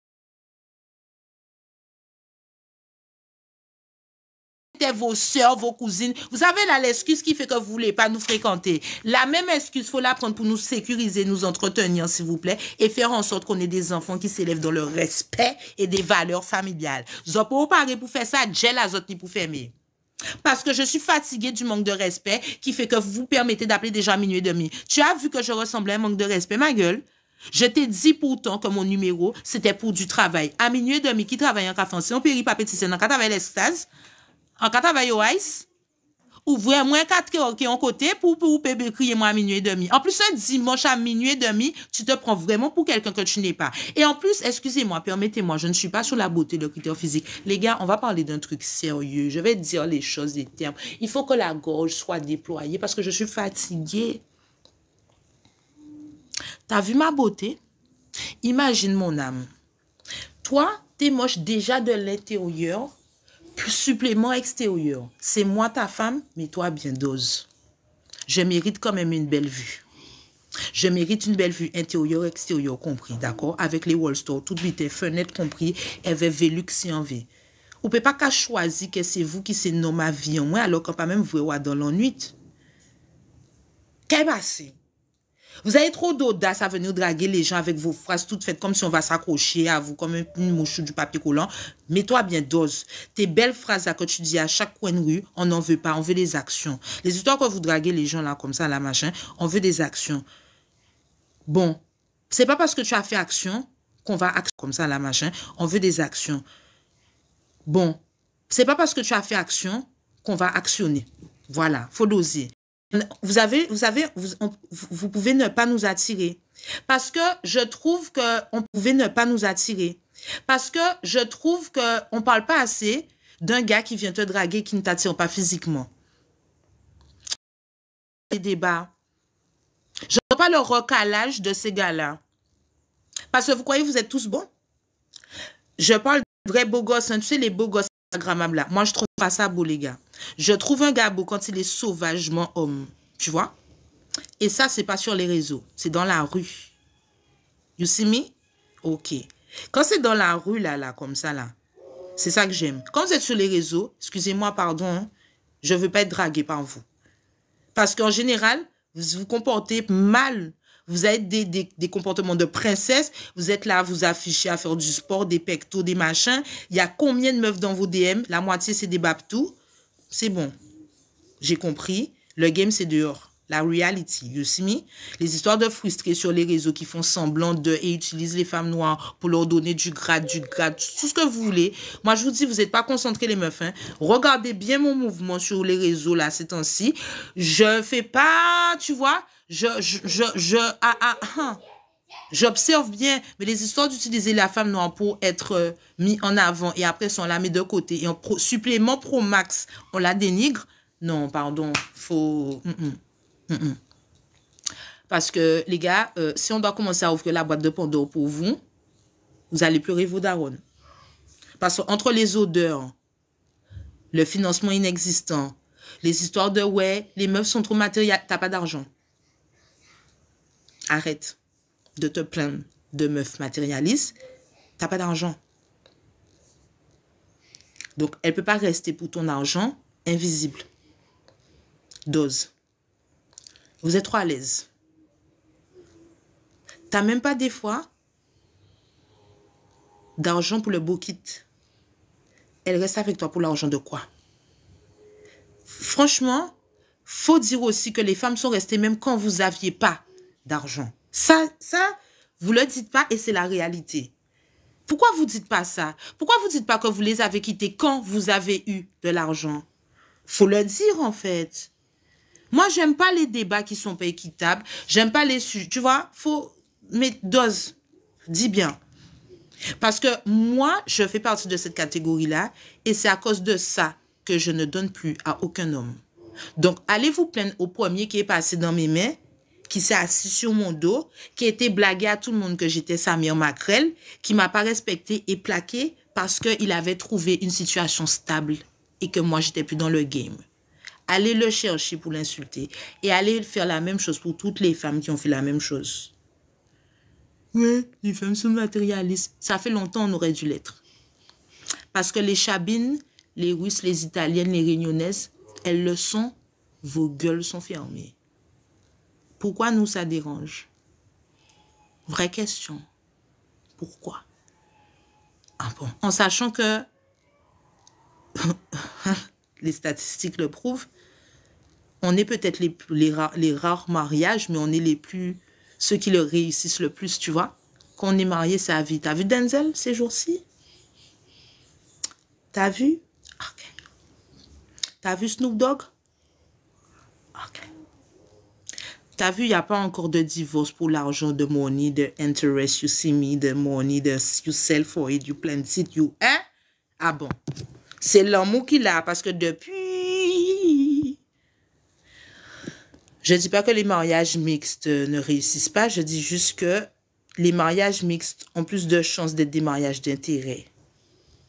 vos soeurs, vos cousines. Vous avez là l'excuse qui fait que vous voulez pas nous fréquenter. La même excuse, faut la prendre pour nous sécuriser, nous entretenir, s'il vous plaît, et faire en sorte qu'on ait des enfants qui s'élèvent dans le respect et des valeurs familiales. Vous n'avez pas parler pour faire ça, j'ai la autres ni pour fermer. Parce que je suis fatiguée du manque de respect qui fait que vous vous permettez d'appeler des gens à minuit et demi. Tu as vu que je ressemblais à un manque de respect, ma gueule? Je t'ai dit pourtant que mon numéro, c'était pour du travail. À minuit et demi, qui travaille en café, si on périt pas petit, c'est dans travail l'extase. En cas travail au ice, ouvrez moins 4 heures qui ont côté pour crier moi à minuit et demi. En plus, un dimanche à minuit et demi, tu te prends vraiment pour quelqu'un que tu n'es pas. Et en plus, excusez-moi, permettez-moi, je ne suis pas sur la beauté, le critère physique. Les gars, on va parler d'un truc sérieux. Je vais dire les choses, les termes. Il faut que la gorge soit déployée parce que je suis fatiguée. T'as vu ma beauté? Imagine mon âme. Toi, t'es moche déjà de l'intérieur. Supplément extérieur. C'est moi ta femme, mais toi bien dose. Je mérite quand même une belle vue. Je mérite une belle vue intérieure, extérieure compris, d'accord? Avec les wall store, toute vite, fenêtre compris, avec Velux si en vie. Ou peut pas qu'à choisir que c'est vous qui c'est non ma vie en moi, alors qu'on pas même vous dans l'ennui. Qu'est-ce passé? Vous avez trop d'audace à venir draguer les gens avec vos phrases toutes faites comme si on va s'accrocher à vous comme une mouche du papier collant. Mets-toi bien dose. Tes belles phrases là que tu dis à chaque coin de rue, on n'en veut pas, on veut des actions. Les histoires que vous draguez les gens là comme ça, là machin, on veut des actions. Bon, c'est pas parce que tu as fait action qu'on va actionner comme ça, là machin, on veut des actions. Bon, c'est pas parce que tu as fait action qu'on va actionner. Voilà, faut doser. Vous pouvez ne pas nous attirer. Parce que je trouve qu'on pouvait ne pas nous attirer. Parce que je trouve qu'on ne parle pas assez d'un gars qui vient te draguer qui ne t'attire pas physiquement. les débats. Je ne pas le recalage de ces gars-là. Parce que vous croyez que vous êtes tous bons? Je parle de vrais beaux gosses. Hein. Tu sais, les beaux gosses Instagrammables là. Moi, je trouve pas ça beau, les gars. Je trouve un gars beau quand il est sauvagement homme. Tu vois? Et ça, c'est pas sur les réseaux. C'est dans la rue. You see me? OK. Quand c'est dans la rue, là, comme ça, là, c'est ça que j'aime. Quand vous êtes sur les réseaux, excusez-moi, pardon, hein, je veux pas être dragué par vous. Parce qu'en général, vous vous comportez mal. Vous avez des comportements de princesse. Vous êtes là, vous affichez à faire du sport, des pectos, des machins. Il y a combien de meufs dans vos DM? La moitié, c'est des babtous. C'est bon. J'ai compris. Le game, c'est dehors. La reality, you see me? Les histoires de frustrés sur les réseaux qui font semblant de et utilisent les femmes noires pour leur donner du grade, tout ce que vous voulez. Moi, je vous dis, vous n'êtes pas concentrés, les meufs. Hein? Regardez bien mon mouvement sur les réseaux, là, ces temps-ci. Je fais pas, tu vois, j'observe bien, mais les histoires d'utiliser la femme noire pour être mis en avant et après, on la met de côté et en supplément pro max, on la dénigre. Non, pardon, faut... Parce que, les gars, si on doit commencer à ouvrir la boîte de Pandore pour vous, vous allez pleurer vos darons. Parce qu'entre les odeurs, le financement inexistant, les histoires de ouais, les meufs sont trop matérielles, t'as pas d'argent. Arrête de te plaindre de meufs matérialistes, t'as pas d'argent. Donc, elle peut pas rester pour ton argent invisible. Dose. Vous êtes trop à l'aise. T'as même pas des fois d'argent pour le beau kit. Elle reste avec toi pour l'argent de quoi? Franchement, faut dire aussi que les femmes sont restées même quand vous aviez pas d'argent. Ça, vous le dites pas et c'est la réalité. Pourquoi vous dites pas ça? Pourquoi vous dites pas que vous les avez quittés quand vous avez eu de l'argent? Faut le dire en fait. Moi, j'aime pas les débats qui sont pas équitables. J'aime pas les sujets. Tu vois, faut... Mais dose. Dis bien. Parce que moi, je fais partie de cette catégorie-là et c'est à cause de ça que je ne donne plus à aucun homme. Donc, allez vous plaindre au premier qui est passé dans mes mains, qui s'est assis sur mon dos, qui a été blagué à tout le monde que j'étais sa mère maquerelle, qui m'a pas respecté et plaqué parce qu'il avait trouvé une situation stable et que moi, j'étais plus dans le game. Allez le chercher pour l'insulter et allez faire la même chose pour toutes les femmes qui ont fait la même chose. Ouais, les femmes sont matérialistes. Ça fait longtemps on aurait dû l'être. Parce que les Chabines, les Russes, les Italiennes, les Réunionnaises, elles le sont, vos gueules sont fermées. Pourquoi nous ça dérange? Vraie question. Pourquoi? Ah bon, en sachant que les statistiques le prouvent, on est peut-être les rares mariages, mais on est ceux qui le réussissent le plus, tu vois. Quand on est marié, c'est à vie. T'as vu Denzel ces jours-ci? T'as vu? Ok. T'as vu Snoop Dogg? Ok. T'as vu, il n'y a pas encore de divorce pour l'argent, de money, de interest, you see me, de money, de you sell for it, you plant it, you... Hein? Ah bon. C'est l'amour qu'il a, parce que depuis... Je ne dis pas que les mariages mixtes ne réussissent pas, je dis juste que les mariages mixtes ont plus de chances d'être des mariages d'intérêt.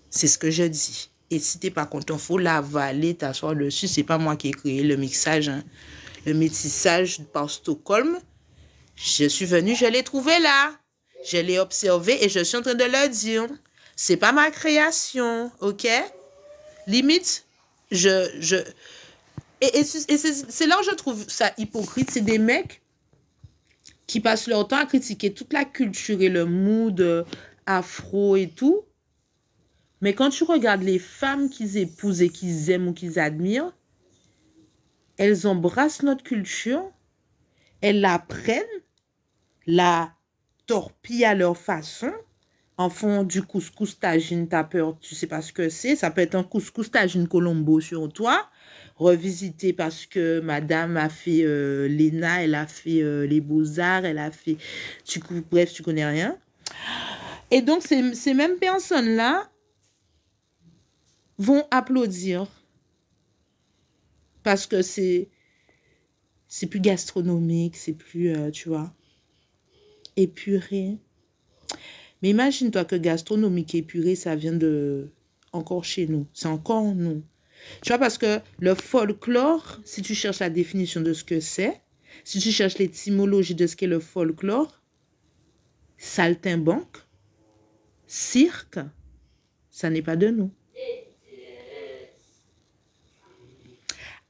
C'est ce que je dis. Et si tu n'es pas content, il faut l'avaler, t'asseoir dessus. Ce n'est pas moi qui ai créé le mixage, hein. Le métissage par Stockholm. Je suis venue, je l'ai trouvé là. Je l'ai observé et je suis en train de le dire. C'est pas ma création, ok? Limite, Et c'est là où je trouve ça hypocrite. C'est des mecs qui passent leur temps à critiquer toute la culture et le mood afro et tout. Mais quand tu regardes les femmes qu'ils épousent et qu'ils aiment ou qu'ils admirent, elles embrassent notre culture, elles la prennent, la torpillent à leur façon, en font du couscous tagine, t'as peur, tu sais pas ce que c'est, ça peut être un couscous tagine Colombo sur toi, revisité parce que madame a fait l'ENA, elle a fait les beaux-arts, elle a fait, bref, tu connais rien. Et donc, ces mêmes personnes-là vont applaudir parce que c'est c'est plus gastronomique, c'est plus, tu vois, épuré. Mais imagine-toi que gastronomique et épuré, ça vient de encore chez nous. C'est encore en nous. Tu vois, parce que le folklore, si tu cherches la définition de ce que c'est, si tu cherches l'étymologie de ce qu'est le folklore, saltimbanque, cirque, ça n'est pas de nous.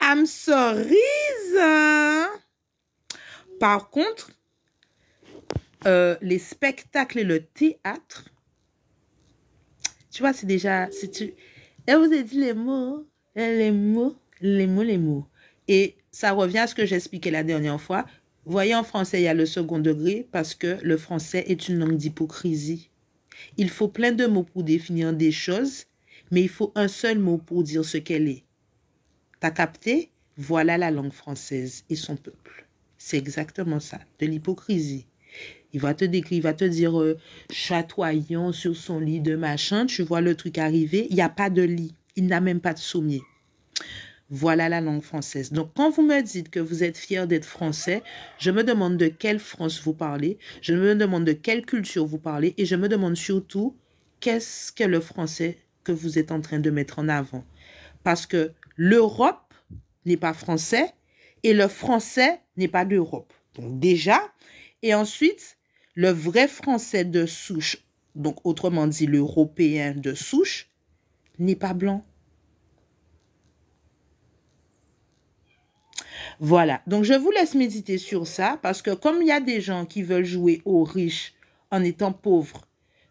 I'm sorry. Par contre, les spectacles et le théâtre, tu vois, c'est déjà... Elle vous a dit les mots, les mots, les mots, les mots. Et ça revient à ce que j'expliquais la dernière fois. Vous voyez, en français, il y a le second degré parce que le français est une langue d'hypocrisie. Il faut plein de mots pour définir des choses, mais il faut un seul mot pour dire ce qu'elle est. T'as capté? Voilà la langue française et son peuple. C'est exactement ça, de l'hypocrisie. Il va te décrire, il va te dire chatoyant sur son lit de machin, tu vois le truc arriver, il n'y a pas de lit, il n'a même pas de sommier. Voilà la langue française. Donc, quand vous me dites que vous êtes fier d'être français, je me demande de quelle France vous parlez, je me demande de quelle culture vous parlez et je me demande surtout qu'est-ce que le français que vous êtes en train de mettre en avant. Parce que l'Europe n'est pas français et le français n'est pas d'Europe. Donc, déjà, et ensuite, le vrai français de souche, donc autrement dit l'européen de souche, n'est pas blanc. Voilà, donc je vous laisse méditer sur ça parce que comme il y a des gens qui veulent jouer aux riches en étant pauvres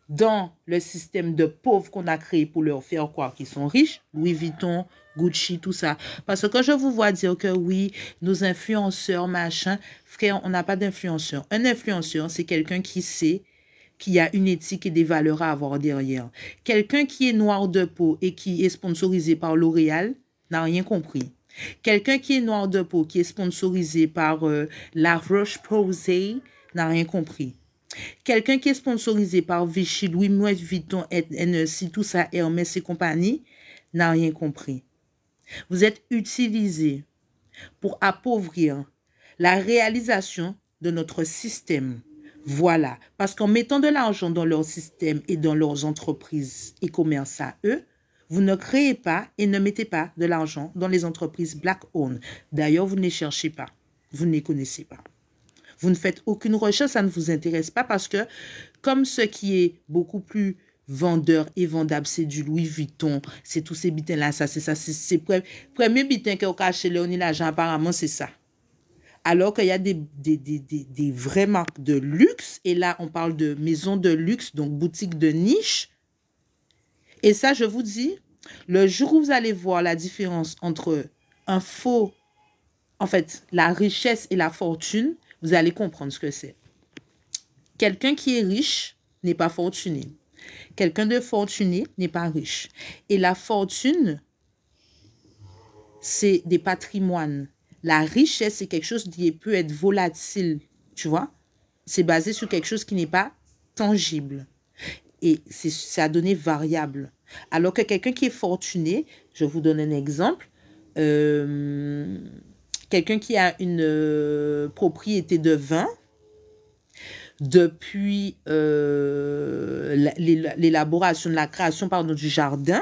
dans le système de pauvres qu'on a créé pour leur faire croire qu'ils sont riches, Louis Vuitton, Gucci, tout ça. Parce que quand je vous vois dire que oui, nos influenceurs, machin, frère, on n'a pas d'influenceur. Un influenceur, c'est quelqu'un qui sait qu'il y a une éthique et des valeurs à avoir derrière. Quelqu'un qui est noir de peau et qui est sponsorisé par L'Oréal n'a rien compris. Quelqu'un qui est noir de peau, qui est sponsorisé par La Roche-Posay, n'a rien compris. Quelqu'un qui est sponsorisé par Vichy, Louis Vuitton, NEC, tout ça, Hermès et compagnie, n'a rien compris. Vous êtes utilisé pour appauvrir la réalisation de notre système. Voilà. Parce qu'en mettant de l'argent dans leur système et dans leurs entreprises et commerces à eux, vous ne créez pas et ne mettez pas de l'argent dans les entreprises black-owned. D'ailleurs, vous ne les cherchez pas. Vous ne les connaissez pas. Vous ne faites aucune recherche, ça ne vous intéresse pas parce que comme ce qui est beaucoup plus vendeur et vendable, c'est du Louis Vuitton, c'est tous ces bitins-là, ça, c'est ça, c'est premier bitin que vous cachez là, on y l'argent, apparemment, c'est ça. Alors qu'il y a des vraies marques de luxe, et là, on parle de maisons de luxe, donc boutiques de niche. Et ça, je vous dis, le jour où vous allez voir la différence entre un faux, en fait, la richesse et la fortune, vous allez comprendre ce que c'est. Quelqu'un qui est riche n'est pas fortuné. Quelqu'un de fortuné n'est pas riche. Et la fortune, c'est des patrimoines. La richesse, c'est quelque chose qui peut être volatile, tu vois. C'est basé sur quelque chose qui n'est pas tangible. Et c'est à donner variable. Alors que quelqu'un qui est fortuné, je vous donne un exemple, quelqu'un qui a une propriété de vin, depuis l'élaboration, de la création pardon, du jardin,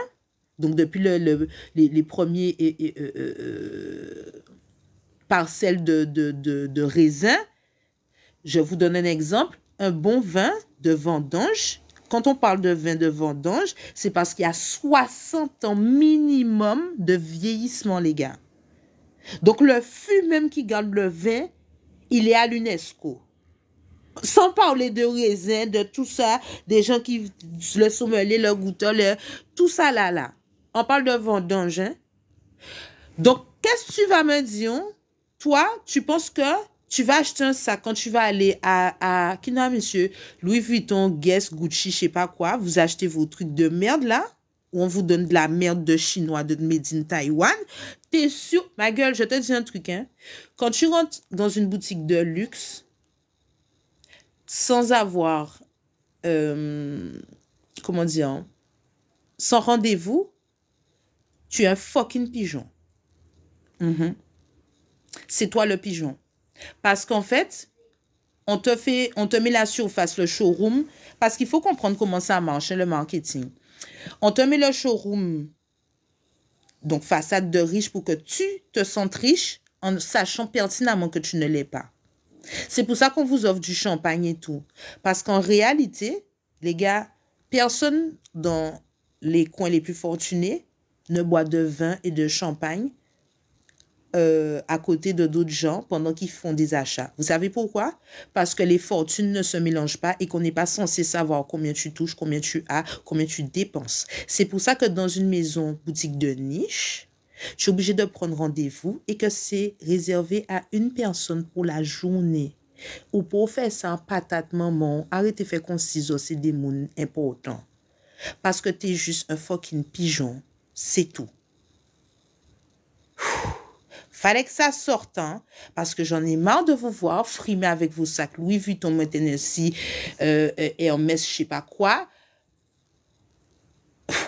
donc depuis les premiers parcelles de raisins, je vous donne un exemple, un bon vin de vendange. Quand on parle de vin de vendange, c'est parce qu'il y a 60 ans minimum de vieillissement, les gars. Donc, le fût même qui garde le vin, il est à l'UNESCO. Sans parler de raisin, de tout ça, des gens qui, le sommelier, le goûteur, tout ça là. On parle de vendange, hein? Donc, qu'est-ce que tu vas me dire? Toi, tu penses que tu vas acheter un sac quand tu vas aller à qui n'a, monsieur? Louis Vuitton, Guess, Gucci, je sais pas quoi. Vous achetez vos trucs de merde là, où on vous donne de la merde de chinois, de made in Taïwan. T'es sûr? Ma gueule, je te dis un truc, hein. Quand tu rentres dans une boutique de luxe, sans avoir, comment dire, sans rendez-vous, tu es un fucking pigeon. C'est toi le pigeon. Parce qu'en fait, on te met la surface, le showroom, parce qu'il faut comprendre comment ça marche, le marketing. On te met le showroom, donc façade de riche, pour que tu te sentes riche en sachant pertinemment que tu ne l'es pas. C'est pour ça qu'on vous offre du champagne et tout. Parce qu'en réalité, les gars, personne dans les coins les plus fortunés ne boit de vin et de champagne à côté de d'autres gens pendant qu'ils font des achats. Vous savez pourquoi? Parce que les fortunes ne se mélangent pas et qu'on n'est pas censé savoir combien tu touches, combien tu as, combien tu dépenses. C'est pour ça que dans une maison boutique de niche, tu es obligé de prendre rendez-vous et que c'est réservé à une personne pour la journée. Ou pour faire ça, patate maman, arrêtez de faire qu'on ciseaux, c'est des mouns importants. Parce que tu es juste un fucking pigeon. C'est tout. Fallait que ça sorte, hein, parce que j'en ai marre de vous voir frimer avec vos sacs Louis Vuitton, Tennessee et en messe, je sais pas quoi.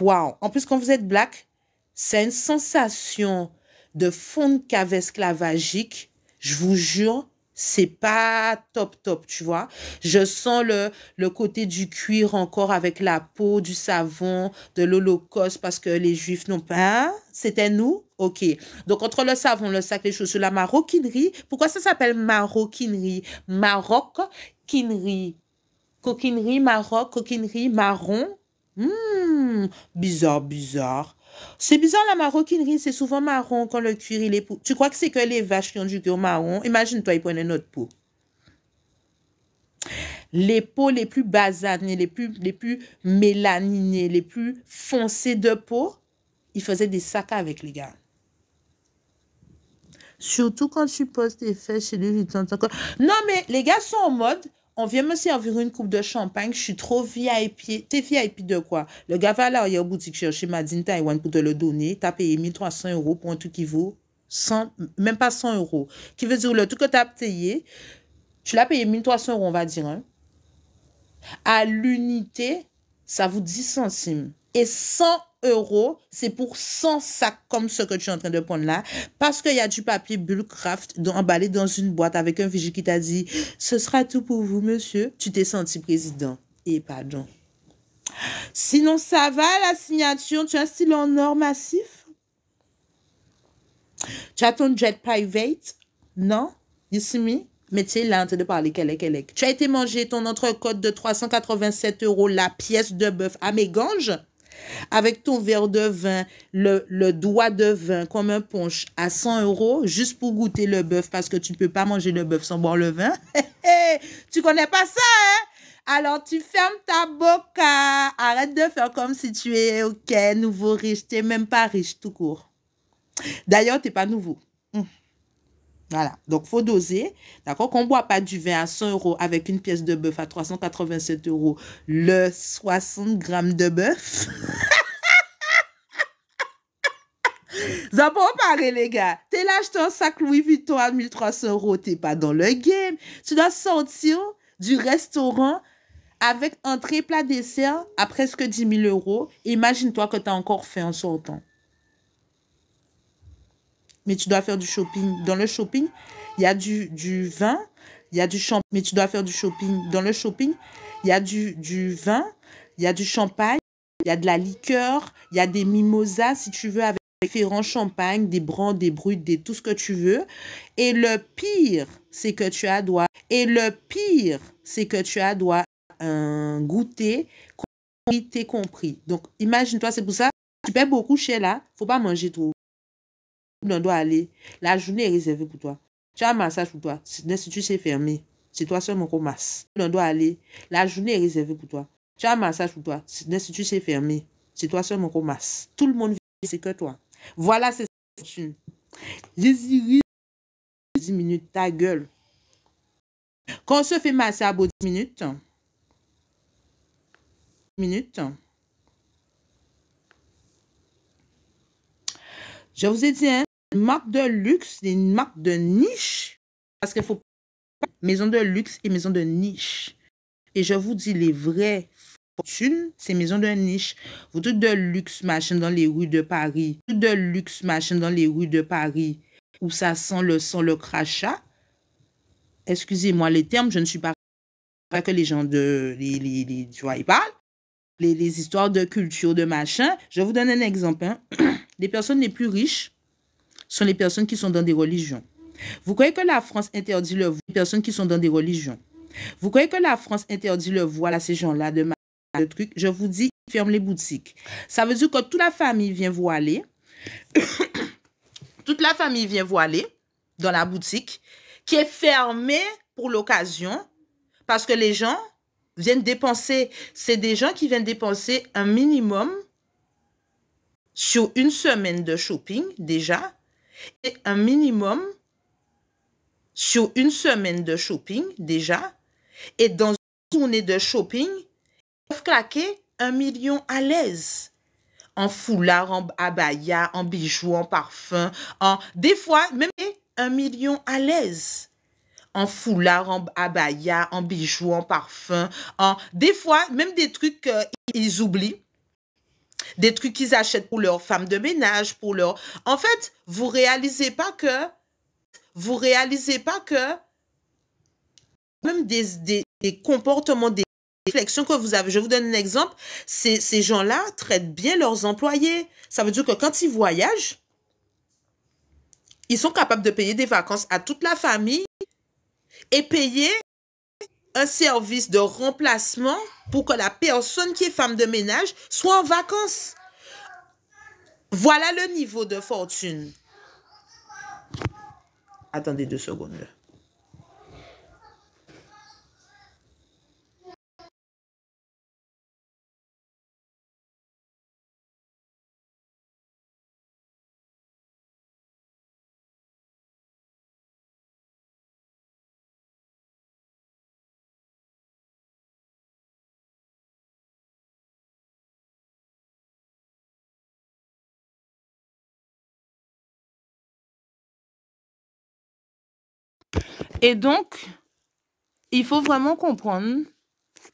Wow. En plus, quand vous êtes black, c'est une sensation de fond de cave esclavagique. Je vous jure, c'est pas top, tu vois. Je sens le côté du cuir encore avec la peau, du savon, de l'Holocauste, parce que les Juifs n'ont pas... Hein? C'était nous? OK. Donc, entre le savon, le sac, les chaussures, la maroquinerie. Pourquoi ça s'appelle maroquinerie? Maroquinerie. Coquinerie, maroc, coquinerie, marron. Bizarre. C'est bizarre, la maroquinerie, c'est souvent marron quand le cuir, il est... Tu crois que c'est que les vaches qui ont du cuir marron? Imagine-toi, ils prenaient notre peau. Les peaux les plus basanées, les plus mélaninées, les plus foncées de peau, ils faisaient des sacs avec, les gars. Surtout quand tu poses tes fesses chez lui. Non, mais les gars sont en mode... On vient me servir une coupe de champagne, je suis trop VIP. T'es VIP de quoi? Le gars va là, il y a une boutique chercher Madine Taïwan pour te le donner. T'as payé 1300 € pour un truc qui vaut 100, même pas 100 €. Qui veut dire le truc que t'as payé, tu l'as payé 1300 €, on va dire. Hein? À l'unité, ça vaut 10 centimes. Et 100 €, c'est pour 100 sacs comme ce que tu es en train de prendre là. Parce qu'il y a du papier Bullcraft emballé dans une boîte avec un vigile qui t'a dit « Ce sera tout pour vous, monsieur. » Tu t'es senti président. Et pardon. Sinon, ça va, la signature. Tu as un stylo en or massif? Tu as ton jet private? Non? You see me? Mais tu es là en train de parler, quel. Tu as été manger ton entrecôte de 387 € la pièce de bœuf à mes ganges? Avec ton verre de vin, le doigt de vin comme un punch à 100 € juste pour goûter le bœuf parce que tu ne peux pas manger le bœuf sans boire le vin. Tu connais pas ça, hein? Alors, tu fermes ta boca. Arrête de faire comme si tu es, OK, nouveau riche. Tu n'es même pas riche, tout court. D'ailleurs, tu n'es pas nouveau. Voilà. Donc, il faut doser. D'accord? Qu'on ne boit pas du vin à 100 € avec une pièce de bœuf à 387 € le 60 grammes de bœuf. Ça peut parler, les gars. T'es là, acheté un sac Louis Vuitton à 1300 €. T'es pas dans le game. Tu dois sortir du restaurant avec entrée, plat, dessert à presque 10 000 €. Imagine-toi que tu as encore fait en sortant. Mais tu dois faire du shopping. Dans le shopping, il y a du vin, il y a du champagne. Mais tu dois faire du shopping. Dans le shopping, il y a du vin, il y a du champagne, il y a de la liqueur, il y a des mimosas, si tu veux, avec différents champagnes, des brands, des bruts, tout ce que tu veux. Et le pire, c'est que tu as droit. Un goûter compris. Donc, imagine-toi, c'est pour ça, tu paies beaucoup cher là, faut pas manger trop. On doit aller. La journée est réservée pour toi. Tu as un massage pour toi. Si tu sais fermer, c'est toi seulement qu'on masse. On doit aller. La journée est réservée pour toi. Tu as un massage pour toi. Si tu sais fermer, c'est toi seulement qu'on masse. Tout le monde vit, c'est que toi. Voilà, c'est ça. Les iris, 10 minutes, ta gueule. Quand on se fait masser à bout 10 minutes, je vous ai dit, hein, une marque de luxe, une marque de niche. Parce qu'il faut pas maison de luxe et maison de niche. Et je vous dis, les vraies fortunes, c'est maison de niche. Vous trucs de luxe, machin, dans les rues de Paris. Tout de luxe, machin, dans les rues de Paris, où ça sent le crachat. excusez-moi les termes, je ne suis pas que les gens de, tu vois, ils parlent, les histoires de culture, de machin. Je vous donne un exemple. Hein. Les personnes les plus riches sont les personnes qui sont dans des religions. Vous croyez que la France interdit le voile aux personnes qui sont dans des religions? Vous croyez que la France interdit le voile à ces gens-là de trucs? Je vous dis, ils ferment les boutiques. Ça veut dire que toute la famille vient voiler. Toute la famille vient voiler dans la boutique qui est fermée pour l'occasion parce que les gens viennent dépenser. C'est des gens qui viennent dépenser un minimum sur une semaine de shopping déjà et un minimum sur une semaine de shopping déjà et dans une journée de shopping, ils peuvent claquer 1 million à l'aise. En foulard, en abaya, en bijoux, en parfum, des fois même 1 million à l'aise. En foulard, en abaya, en bijoux, en parfum, des fois même des trucs qu'ils oublient. Des trucs qu'ils achètent pour leur femme de ménage, pour leur... En fait, vous réalisez pas que même des comportements, des réflexions que vous avez. Je vous donne un exemple. Ces gens-là traitent bien leurs employés. Ça veut dire que quand ils voyagent, ils sont capables de payer des vacances à toute la famille et payer un service de remplacement pour que la personne qui est femme de ménage soit en vacances. Voilà le niveau de fortune. Attendez 2 secondes. Là. Et donc, il faut vraiment comprendre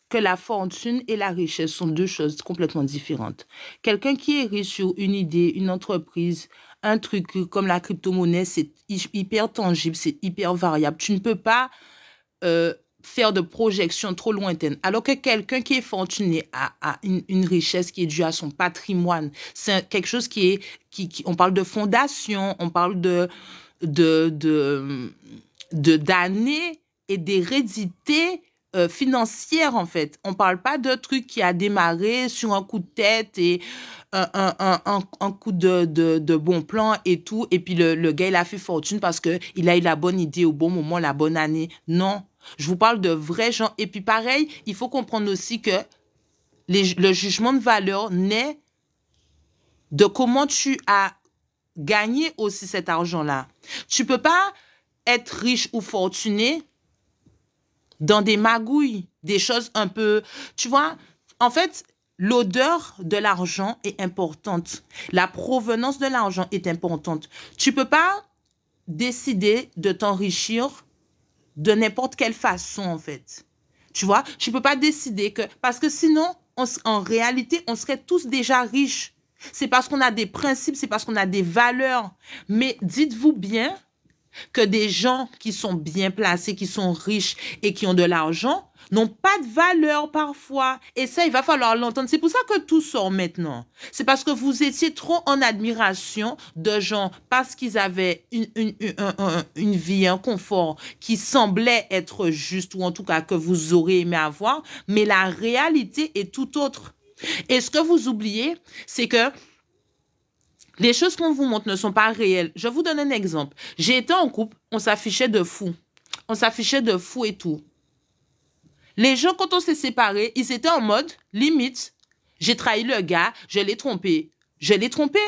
que la fortune et la richesse sont 2 choses complètement différentes. Quelqu'un qui est riche sur une idée, une entreprise, un truc comme la crypto-monnaie, c'est hyper tangible, c'est hyper variable. Tu ne peux pas faire de projections trop lointaines. Alors que quelqu'un qui est fortuné a une richesse qui est due à son patrimoine. C'est quelque chose qui est... on parle de fondation, on parle d'années et d'hérédité financière, en fait. On parle pas de truc qui a démarré sur un coup de tête et un coup de bon plan et tout. Et puis le gars, il a fait fortune parce qu'il a eu la bonne idée au bon moment, la bonne année. Non. Je vous parle de vrais gens. Et puis pareil, il faut comprendre aussi que le jugement de valeur naît de comment tu as gagné aussi cet argent-là. Tu peux pas être riche ou fortuné dans des magouilles, des choses un peu... Tu vois, en fait, l'odeur de l'argent est importante. La provenance de l'argent est importante. Tu peux pas décider de t'enrichir de n'importe quelle façon, en fait. Tu vois, tu peux pas décider que... Parce que sinon, en réalité, on serait tous déjà riches. C'est parce qu'on a des principes, c'est parce qu'on a des valeurs. Mais dites-vous bien que des gens qui sont bien placés, qui sont riches et qui ont de l'argent, n'ont pas de valeur parfois. Et ça, il va falloir l'entendre. C'est pour ça que tout sort maintenant. C'est parce que vous étiez trop en admiration de gens parce qu'ils avaient une vie, un confort qui semblait être juste ou en tout cas que vous aurez aimé avoir. Mais la réalité est tout autre. Et ce que vous oubliez, c'est que les choses qu'on vous montre ne sont pas réelles. Je vous donne un exemple. J'ai été en couple, on s'affichait de fou. On s'affichait de fou et tout. Les gens, quand on s'est séparés, ils étaient en mode, limite, j'ai trahi le gars, je l'ai trompé. Je l'ai trompé?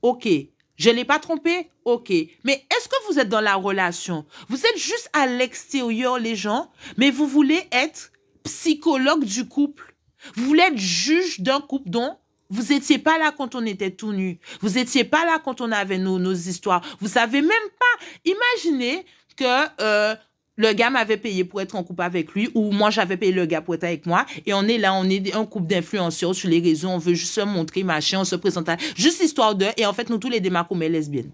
Ok. Je l'ai pas trompé? Ok. Mais est-ce que vous êtes dans la relation? Vous êtes juste à l'extérieur, les gens, mais vous voulez être psychologue du couple. Vous voulez être juge d'un couple dont vous étiez pas là quand on était tout nus. Vous étiez pas là quand on avait nos histoires. Vous savez même pas. Imaginez que le gars m'avait payé pour être en couple avec lui ou moi j'avais payé le gars pour être avec moi et on est là, on est un couple d'influenceurs sur les réseaux, on veut juste se montrer, machin, on se présente juste histoire de... Et en fait, nous tous les démarques, on met lesbiennes.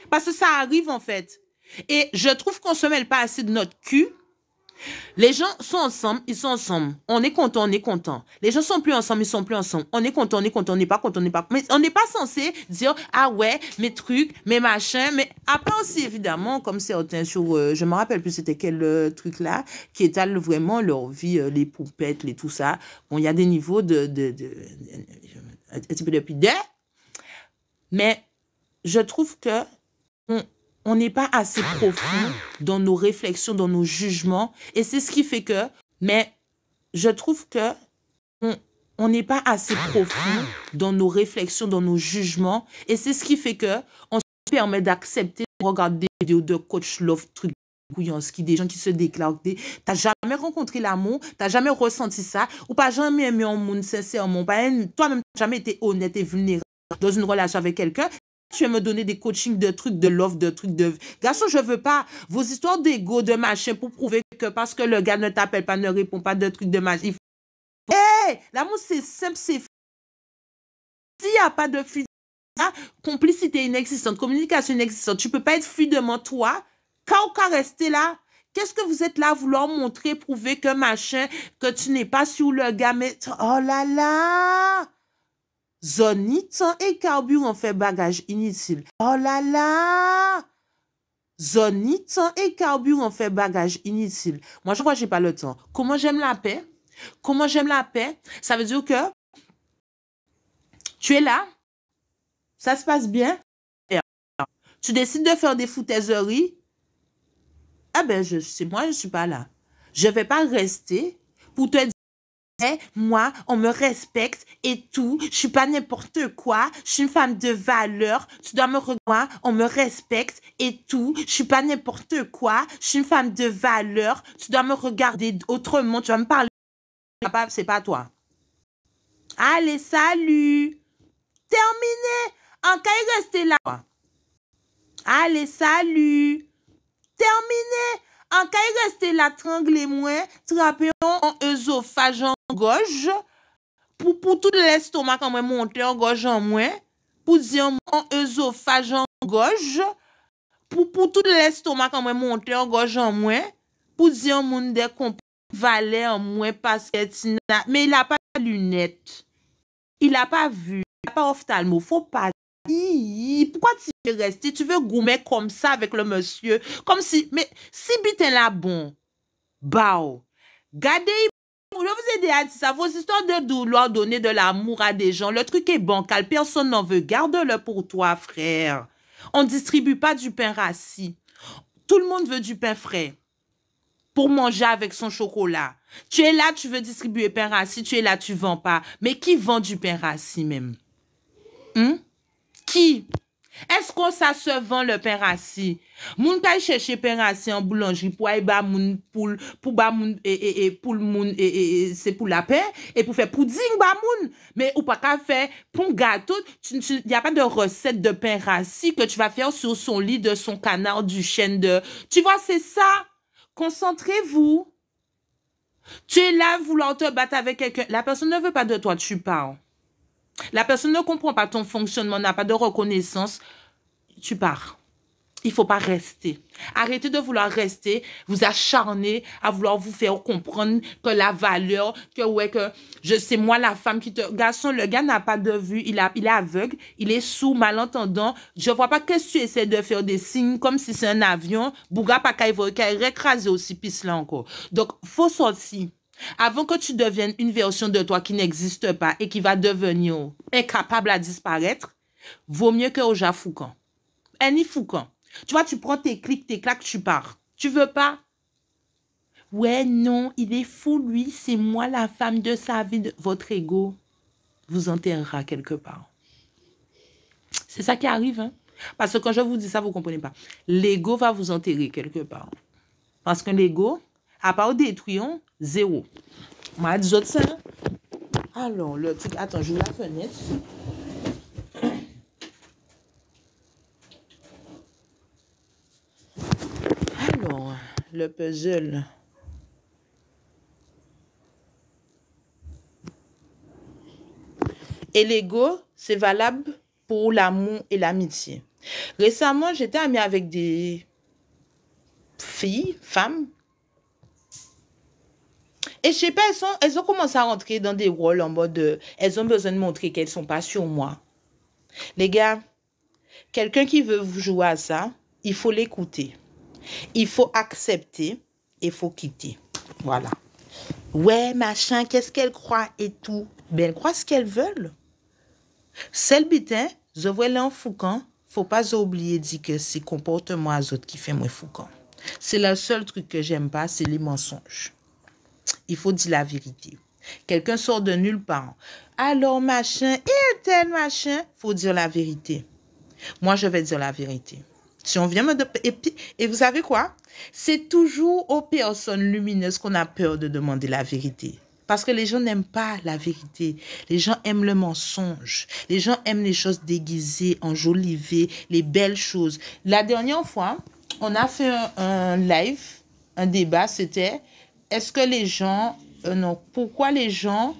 Parce que ça arrive en fait. Et je trouve qu'on se mêle pas assez de notre cul Les gens sont ensemble, ils sont ensemble. On est content, on est content. Les gens sont plus ensemble, ils sont plus ensemble. On est content, on est content, on n'est pas content, on n'est pas. Mais on n'est pas censé dire ah ouais, mes trucs, mes machins. Mais après aussi évidemment, comme certains sur, je me rappelle plus c'était quel truc là qui étale vraiment leur vie, les poupettes, les tout ça. Bon, il y a des niveaux un petit peu de pudeur, mais je trouve que on n'est pas assez profond dans nos réflexions, dans nos jugements. Et c'est ce qui fait que, mais je trouve que on n'est pas assez profond dans nos réflexions, dans nos jugements. Et c'est ce qui fait que on se permet d'accepter de regarder des vidéos de coach love, trucs Gouyanski, des gens qui se déclarent. T'as jamais rencontré l'amour, t'as jamais ressenti ça, ou pas jamais aimé un monde sincèrement, toi-même t'as jamais été honnête et vulnérable dans une relation avec quelqu'un. Tu veux me donner des coachings de trucs, de love, de trucs de... Garçon, je veux pas vos histoires d'ego, de machin, pour prouver que parce que le gars ne t'appelle pas, ne répond pas de trucs de machin. Hey, l'amour, c'est simple, c'est... S'il n'y a pas de fluidité, complicité inexistante, communication inexistante, tu peux pas être fluidement toi, quand rester là. Qu'est-ce que vous êtes là à vouloir montrer, prouver que machin, que tu n'es pas sur le gars, mais... Oh là là! Zone temps et carburant fait bagage inutile. Oh là là! Zone temps et carburant fait bagage inutile. Moi, je crois que j'ai pas le temps. Comment j'aime la paix? Comment j'aime la paix? Ça veut dire que tu es là, ça se passe bien. Tu décides de faire des foutaiseries. Ah ben, c'est moi, je suis pas là. Je vais pas rester pour te dire moi, on me respecte et tout. Je suis pas n'importe quoi. Je suis une femme de valeur. Tu dois me regarder. On me respecte et tout. Je suis pas n'importe quoi. Je suis une femme de valeur. Tu dois me regarder autrement. Tu vas me parler. C'est pas toi. Allez, salut. Terminé. En cas, il reste là. Allez, salut. Terminé. En cas, il reste là, tranglez moins, trapez en œsophage en gauche, pour tout l'estomac quand même monter en gauche en moins, pour dire en œsophage en gauche, pour tout l'estomac quand même monter en gauche en moins, pour dire mon des valet en moins parce que mais il a pas de lunettes. Il a pas vu, il a pas ophtalmo, faut pas. Pourquoi tu veux rester? Tu veux goumer comme ça avec le monsieur? Comme si, mais si bitin là bon, bao, gardez, je vous aider à dire ça, vos histoires de douleur, donner de l'amour à des gens, le truc est bancal, personne n'en veut, garde-le pour toi, frère. On distribue pas du pain rassis. Tout le monde veut du pain frais pour manger avec son chocolat. Tu es là, tu veux distribuer pain rassis, tu es là, tu vends pas. Mais qui vend du pain rassis même? Qui? Est-ce que ça se vend le pain rassis? Moun ka chercher pain rassis en boulangerie pour ba moun pour ba moun pour moun c'est pour la pain et pour faire pudding ba moun, mais ou pas qu'à faire pour gâteau, il y a pas de recette de pain rassis que tu vas faire sur son lit de son canard du chêne de. Tu vois, c'est ça. Concentrez-vous. Tu es là vouloir te battre avec quelqu'un, la personne ne veut pas de toi, tu parles. La personne ne comprend pas ton fonctionnement, n'a pas de reconnaissance. Tu pars. Il faut pas rester. Arrêtez de vouloir rester, vous acharner à vouloir vous faire comprendre que la valeur, que ouais, que je sais moi la femme qui te... Garçon, le gars n'a pas de vue, il est aveugle, il est sourd, malentendant. Je vois pas qu'est-ce que tu essaies de faire des signes comme si c'est un avion. Bouga pas qu'il va écraser aussi pisse là encore. Donc, faut sortir. Avant que tu deviennes une version de toi qui n'existe pas et qui va devenir incapable à disparaître, vaut mieux que Oja Foucan. Annie Foucan. Tu vois, tu prends tes clics, tes claques, tu pars. Tu veux pas? Ouais, non, il est fou, lui. C'est moi la femme de sa vie. Votre ego vous enterrera quelque part. C'est ça qui arrive, hein? Parce que quand je vous dis ça, vous comprenez pas. L'ego va vous enterrer quelque part. Parce que l'ego, à part détruire, zéro. Moi, dis autres ça. Alors, le truc... Attends, j'ouvre la fenêtre. Alors, le puzzle. Et l'ego, c'est valable pour l'amour et l'amitié. Récemment, j'étais amie avec des filles, femmes, Et je sais pas, elles ont commencé à rentrer dans des rôles en mode, elles ont besoin de montrer qu'elles sont pas sur moi. Les gars, quelqu'un qui veut vous jouer à ça, il faut l'écouter. Il faut accepter et il faut quitter. Voilà. Ouais, machin, qu'est-ce qu'elles croient et tout. Ben, elles croient ce qu'elles veulent. Celle bitin, je vois là en foucan, faut pas oublier de dire que c'est comportement à autres qui fait moins foucan. C'est le seul truc que j'aime pas, c'est les mensonges. Il faut dire la vérité. Quelqu'un sort de nulle part. Alors, machin, et tel machin, faut dire la vérité. Moi, je vais dire la vérité. Si on vient me... Et vous savez quoi? C'est toujours aux personnes lumineuses qu'on a peur de demander la vérité. Parce que les gens n'aiment pas la vérité. Les gens aiment le mensonge. Les gens aiment les choses déguisées, enjolivées, les belles choses. La dernière fois, on a fait un live, un débat, c'était est-ce que les gens... non, pourquoi les gens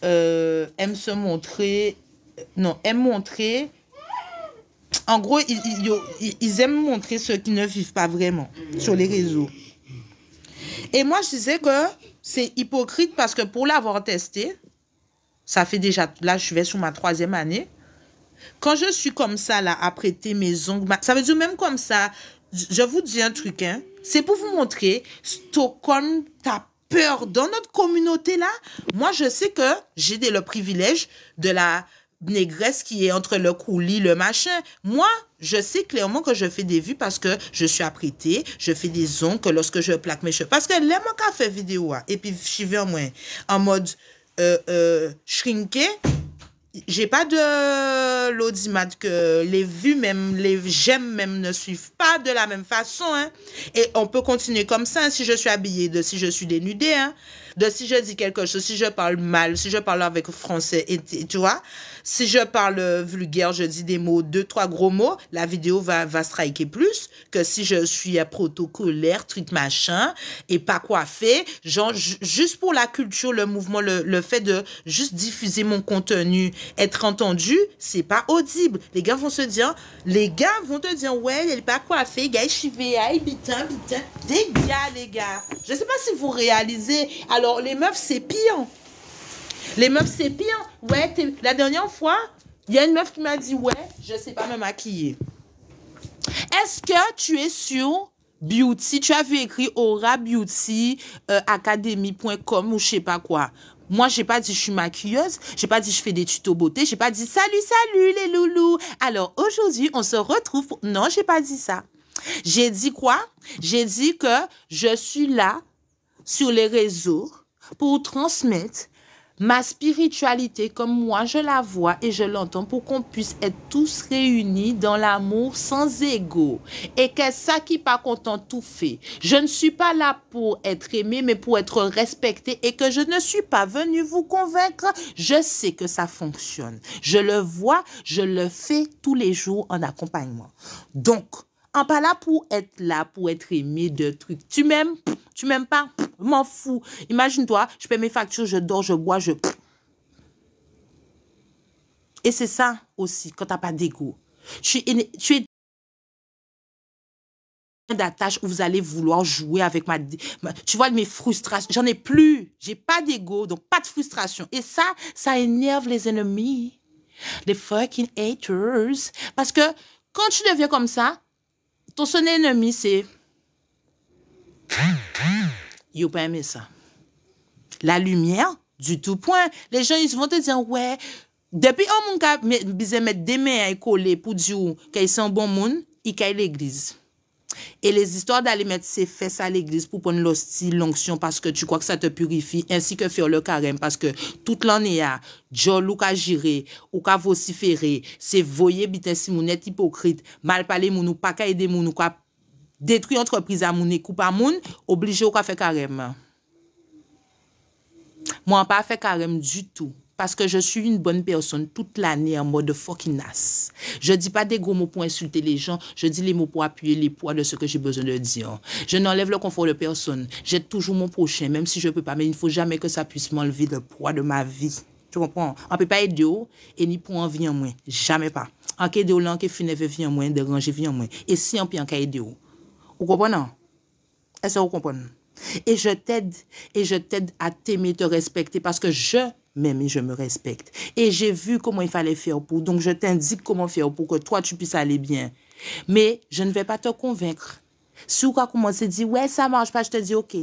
aiment se montrer... non, aiment montrer... En gros, ils aiment montrer ce qu'ils ne vivent pas vraiment sur les réseaux. Et moi, je disais que c'est hypocrite parce que pour l'avoir testé, ça fait déjà... Là, je vais sur ma 3e année. Quand je suis comme ça, là, à prêter mes ongles... Ça veut dire même comme ça, je vous dis un truc, hein. C'est pour vous montrer, Stockholm, t'as peur. Dans notre communauté, là, moi, je sais que j'ai le privilège de la... négresse qui est entre le coulis, le machin. Moi, je sais clairement que je fais des vues parce que je suis apprêtée, je fais des ongles que lorsque je plaque mes cheveux. Parce que là, moi, quand je fais vidéo, et puis je vais en mode shrinké, j'ai pas de l'audimat que les vues même, les j'aime même ne suivent pas de la même façon, hein. Et on peut continuer comme ça, hein, si je suis habillée, de si je suis dénudée, hein, de si je dis quelque chose, si je parle mal, si je parle avec français, et tu vois, si je parle vulgaire, je dis des mots, 2, 3 gros mots, la vidéo va striker plus que si je suis protocolaire, truc machin, et pas coiffée, genre, juste pour la culture, le mouvement, le fait de juste diffuser mon contenu, être entendu, c'est pas audible. Les gars vont te dire, ouais, elle est pas coiffée, gars, chivé, aïe, bitin. Des gars, les gars. Je sais pas si vous réalisez. Alors, les meufs, c'est pire. Les meufs, c'est pire. Ouais, la dernière fois, il y a une meuf qui m'a dit, ouais, je sais pas me maquiller. Est-ce que tu es sur Beauty? Tu as vu écrit Aura Beauty Academy.com ou je sais pas quoi. Moi, j'ai pas dit je suis maquilleuse, j'ai pas dit je fais des tutos beauté, j'ai pas dit salut les loulous. Alors aujourd'hui, on se retrouve. Non, j'ai pas dit ça. J'ai dit quoi? J'ai dit que je suis là sur les réseaux pour transmettre ma spiritualité comme moi je la vois et je l'entends pour qu'on puisse être tous réunis dans l'amour sans ego. Et que ça qui pas content tout fait. Je ne suis pas là pour être aimé mais pour être respecté et que je ne suis pas venu vous convaincre. Je sais que ça fonctionne. Je le vois, je le fais tous les jours en accompagnement. Donc, en pas là pour être aimé de trucs. Tu m'aimes pas, m'en fous. Imagine-toi, je paie mes factures, je dors, je bois, Et c'est ça aussi, quand t'as pas d'ego. Tu es d'attache où vous allez vouloir jouer avec tu vois, mes frustrations. J'en ai plus. J'ai pas d'ego, donc pas de frustration. Et ça énerve les ennemis. Les fucking haters. Parce que quand tu deviens comme ça, ton seul ennemi, c'est... Yo pas aimé ça. La lumière, du tout point. Les gens, ils vont te dire, ouais, depuis un monde qui a mettre des mains à coller pour dire qu'ils sont bon monde, ils caillent l'église. Et les histoires d'aller mettre ses fesses à l'église pour prendre l'hostie, l'onction, parce que tu crois que ça te purifie, ainsi que faire le carême, parce que toute l'année, Jol ou ka jire, ou ka vociférer, c'est voyer bitin si moun est hypocrite, mal parler moun ou pas ka aider moun ou ka détruire entreprise à moun et coupe à moun, obligé ou ka faire carême. Moi, pas fait carême du tout. Parce que je suis une bonne personne toute l'année en mode fucking nasse. Je dis pas des gros mots pour insulter les gens. Je dis les mots pour appuyer les poids de ce que j'ai besoin de dire. Je n'enlève le confort de personne. J'aide toujours mon prochain, même si je peux pas. Mais il ne faut jamais que ça puisse m'enlever le poids de ma vie. Tu comprends? On peut pas aider et ni pour en venir moins. Jamais pas. En cas de l'an qui finit vient moins, déranger vient moins. Et si on peut en cas aider vous comprenez? Est-ce que vous comprenez? Et je t'aide à t'aimer, te respecter parce que je m'aime et je me respecte. Et j'ai vu comment il fallait faire pour. Donc, je t'indique comment faire pour que toi, tu puisses aller bien. Mais je ne vais pas te convaincre. Si vous commencez à dire, ouais, ça marche pas, je te dis, OK.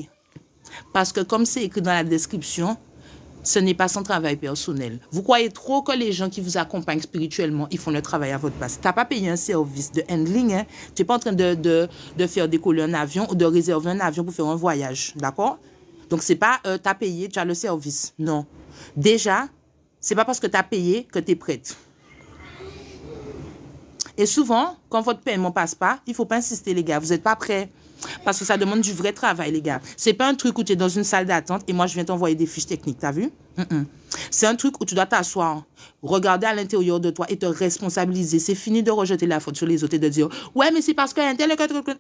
Parce que comme c'est écrit dans la description, ce n'est pas son travail personnel. Vous croyez trop que les gens qui vous accompagnent spirituellement, ils font le travail à votre place. Tu n'as pas payé un service de handling. Hein? Tu n'es pas en train de faire décoller un avion ou de réserver un avion pour faire un voyage. D'accord? Donc, ce n'est pas tu as payé, tu as le service. Non. Déjà, ce n'est pas parce que tu as payé que tu es prête. Et souvent, quand votre paiement ne passe pas, il ne faut pas insister, les gars. Vous n'êtes pas prêts. Parce que ça demande du vrai travail, les gars. C'est pas un truc où tu es dans une salle d'attente et moi, je viens t'envoyer des fiches techniques, t'as vu? C'est un truc où tu dois t'asseoir, regarder à l'intérieur de toi et te responsabiliser. C'est fini de rejeter la faute sur les autres et de dire « Ouais, mais c'est parce qu'un tel... »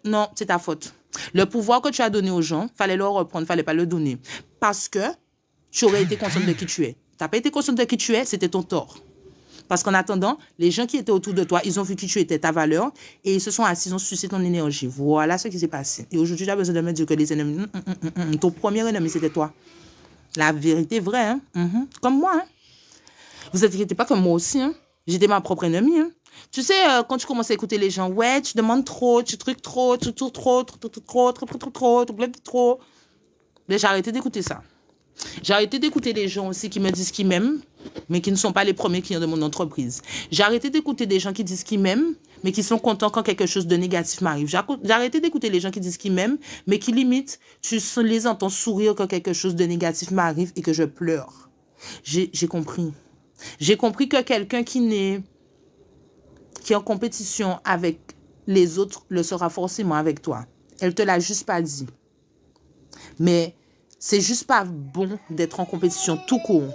Non, c'est ta faute. Le pouvoir que tu as donné aux gens, fallait le reprendre, fallait pas le donner. Parce que tu aurais été consciente de qui tu es. Tu n'as pas été consciente de qui tu es, c'était ton tort. Parce qu'en attendant, les gens qui étaient autour de toi, ils ont vu qui tu étais, ta valeur, et ils se sont assis, ils ont sucé ton énergie. Voilà ce qui s'est passé. Et aujourd'hui, tu as besoin de me dire que les ennemis, ton premier ennemi, c'était toi. La vérité vraie, hein? Comme moi. Hein? Vous inquiétez pas, comme moi aussi. Hein? J'étais ma propre ennemie. Hein? Tu sais, quand tu commences à écouter les gens, ouais, tu demandes trop, tu trucs trop, tu tours trop. Mais j'ai arrêté d'écouter ça. J'ai arrêté d'écouter les gens aussi qui me disent qu'ils m'aiment, mais qui ne sont pas les premiers clients de mon entreprise. J'ai arrêté d'écouter des gens qui disent qu'ils m'aiment, mais qui sont contents quand quelque chose de négatif m'arrive. J'ai arrêté d'écouter les gens qui disent qu'ils m'aiment, mais qui limite, tu les entends sourire quand quelque chose de négatif m'arrive et que je pleure. J'ai compris. J'ai compris que quelqu'un qui est en compétition avec les autres le sera forcément avec toi. Elle te l'a juste pas dit. Mais c'est juste pas bon d'être en compétition tout court.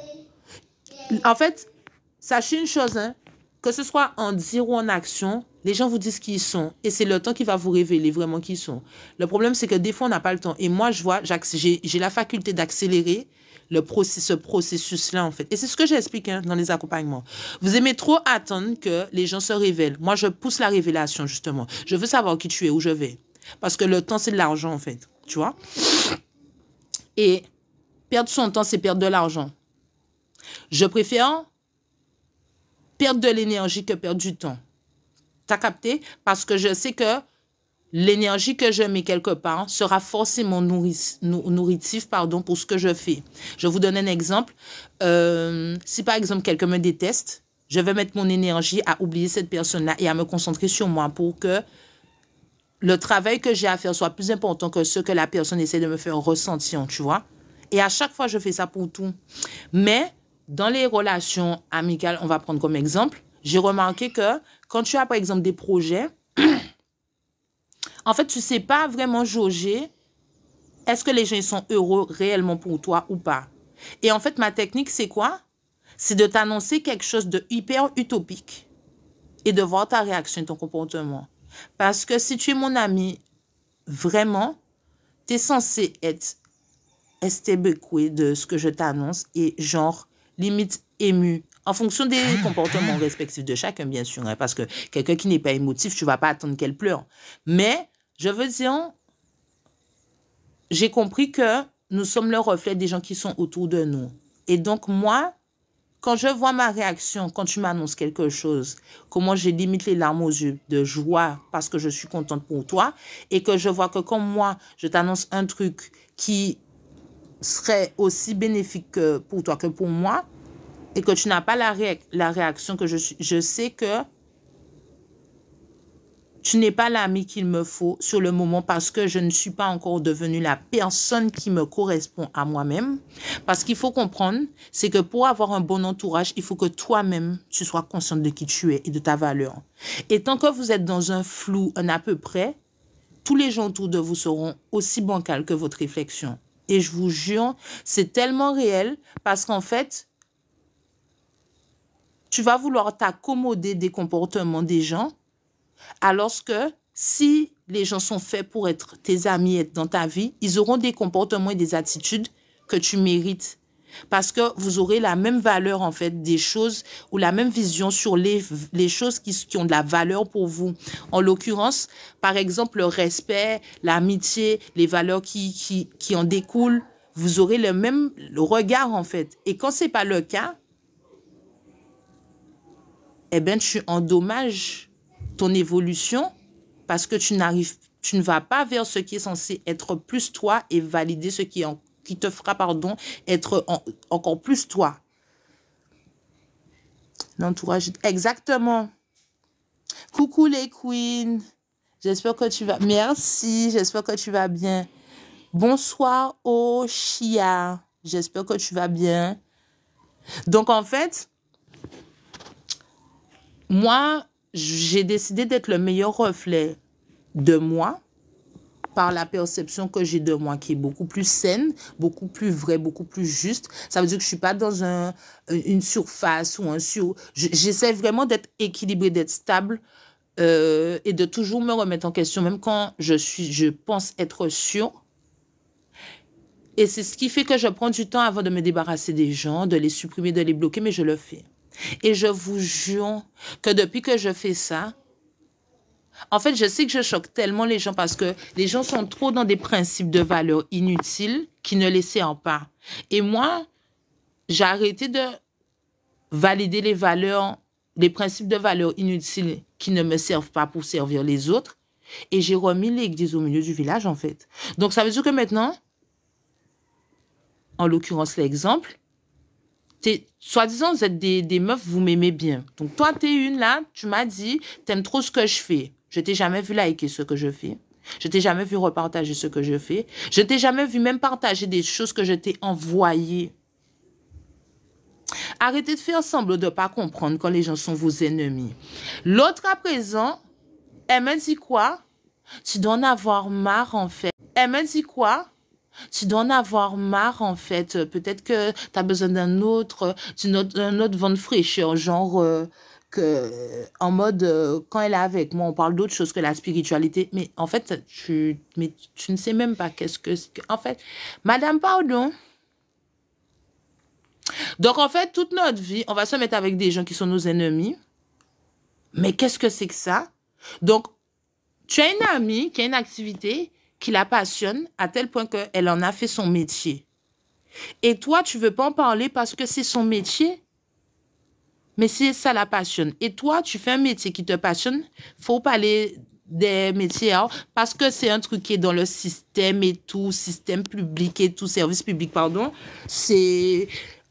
En fait, sachez une chose, hein, que ce soit en dire ou en action, les gens vous disent qui ils sont. Et c'est le temps qui va vous révéler vraiment qui ils sont. Le problème, c'est que des fois, on n'a pas le temps. Et moi, je vois, j'ai la faculté d'accélérer ce processus-là, en fait. Et c'est ce que j'explique dans les accompagnements. Vous aimez trop attendre que les gens se révèlent. Moi, je pousse la révélation, justement. Je veux savoir qui tu es, où je vais. Parce que le temps, c'est de l'argent, en fait. Tu vois? Et perdre son temps, c'est perdre de l'argent. Je préfère perdre de l'énergie que perdre du temps. T'as capté? Parce que je sais que l'énergie que je mets quelque part sera forcément nourritive pour ce que je fais. Je vous donne un exemple. Si par exemple quelqu'un me déteste, je vais mettre mon énergie à oublier cette personne-là et à me concentrer sur moi pour que le travail que j'ai à faire soit plus important que ce que la personne essaie de me faire ressentir, tu vois. Et à chaque fois, je fais ça pour tout. Mais dans les relations amicales, on va prendre comme exemple, j'ai remarqué que quand tu as, par exemple, des projets, en fait, tu ne sais pas vraiment jauger est-ce que les gens sont heureux réellement pour toi ou pas. Et en fait, ma technique, c'est quoi? C'est de t'annoncer quelque chose de hyper utopique et de voir ta réaction et ton comportement. Parce que si tu es mon ami, vraiment, tu es censé être estébécoué de ce que je t'annonce et genre, limite ému. En fonction des comportements respectifs de chacun, bien sûr. Hein, parce que quelqu'un qui n'est pas émotif, tu ne vas pas attendre qu'elle pleure. Mais, je veux dire, j'ai compris que nous sommes le reflet des gens qui sont autour de nous. Et donc, moi, quand je vois ma réaction, quand tu m'annonces quelque chose, comment j'ai limite les larmes aux yeux de joie parce que je suis contente pour toi et que je vois que comme moi, je t'annonce un truc qui serait aussi bénéfique pour toi que pour moi et que tu n'as pas la réaction que je sais que tu n'es pas l'ami qu'il me faut sur le moment parce que je ne suis pas encore devenue la personne qui me correspond à moi-même. Parce qu'il faut comprendre, c'est que pour avoir un bon entourage, il faut que toi-même, tu sois consciente de qui tu es et de ta valeur. Et tant que vous êtes dans un flou, un à peu près, tous les gens autour de vous seront aussi bancals que votre réflexion. Et je vous jure, c'est tellement réel parce qu'en fait, tu vas vouloir t'accommoder des comportements des gens. Alors que si les gens sont faits pour être tes amis, être dans ta vie, ils auront des comportements et des attitudes que tu mérites. Parce que vous aurez la même valeur, en fait, des choses ou la même vision sur les choses qui ont de la valeur pour vous. En l'occurrence, par exemple, le respect, l'amitié, les valeurs qui en découlent, vous aurez le même regard, en fait. Et quand c'est pas le cas, eh bien, tu endommages ton évolution parce que tu ne vas pas vers ce qui est censé être plus toi et valider ce qui te fera, être encore plus toi. L'entourage, exactement. Coucou les queens. J'espère que tu vas... Merci, j'espère que tu vas bien. Bonsoir, Oshia. J'espère que tu vas bien. Donc, en fait, moi, j'ai décidé d'être le meilleur reflet de moi par la perception que j'ai de moi qui est beaucoup plus saine, beaucoup plus vraie, beaucoup plus juste. Ça veut dire que je suis pas dans une surface ou j'essaie vraiment d'être équilibrée, d'être stable et de toujours me remettre en question, même quand je pense être sûre. Et c'est ce qui fait que je prends du temps avant de me débarrasser des gens, de les supprimer, de les bloquer, mais je le fais. Et je vous jure que depuis que je fais ça, en fait, je sais que je choque tellement les gens parce que les gens sont trop dans des principes de valeurs inutiles qui ne les servent pas. Et moi, j'ai arrêté de valider les principes de valeurs inutiles qui ne me servent pas pour servir les autres. Et j'ai remis l'église au milieu du village, en fait. Donc, ça veut dire que maintenant, en l'occurrence, l'exemple, soi-disant, vous êtes des meufs, vous m'aimez bien. Donc, toi, t'es une là, tu m'as dit, t'aimes trop ce que je fais. Je t'ai jamais vu liker ce que je fais. Je t'ai jamais vu repartager ce que je fais. Je t'ai jamais vu même partager des choses que je t'ai envoyées. Arrêtez de faire semblant de ne pas comprendre quand les gens sont vos ennemis. L'autre à présent, elle me dit quoi? Tu dois en avoir marre en fait. Elle me dit quoi? Tu dois en avoir marre, en fait. Peut-être que tu as besoin d'un autre vent de fraîcheur, genre en mode, quand elle est avec moi, on parle d'autre chose que la spiritualité. Mais en fait, tu ne sais même pas qu'est-ce que... En fait, madame, pardon. Donc, en fait, toute notre vie, on va se mettre avec des gens qui sont nos ennemis. Mais qu'est-ce que c'est que ça? Donc, tu as une amie qui a une activité qui la passionne à tel point qu'elle en a fait son métier. Et toi, tu veux pas en parler parce que c'est son métier, mais si ça la passionne. Et toi, tu fais un métier qui te passionne, faut parler des métiers parce que c'est un truc qui est dans le système et tout, système public et tout, service public, pardon.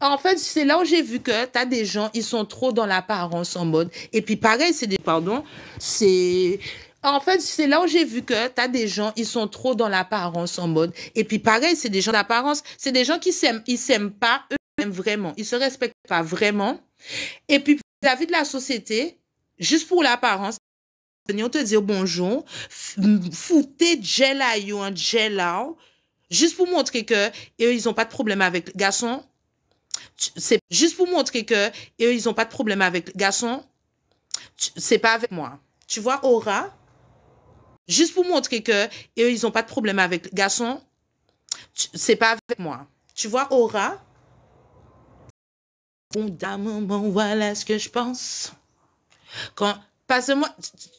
En fait, c'est là où j'ai vu que tu as des gens, ils sont trop dans l'apparence en mode. Et puis pareil, En fait, c'est là où j'ai vu que tu as des gens, ils sont trop dans l'apparence en mode. Et puis pareil, c'est des gens d'apparence, c'est des gens qui s'aiment pas eux-mêmes vraiment. Ils se respectent pas vraiment. Et puis, vis-à-vis de la société, juste pour l'apparence, venir te dire bonjour, foutez Jelayo en Jelao, juste pour montrer que eux, ils ont pas de problème avec le garçon. C'est juste pour montrer que eux, ils ont pas de problème avec le garçon. C'est pas avec moi. Tu vois, Aura? Juste pour montrer que eux, ils ont pas de problème avec le garçon. C'est pas avec moi. Tu vois, Aura? Bon, d'un moment, voilà ce que je pense. Parce que moi,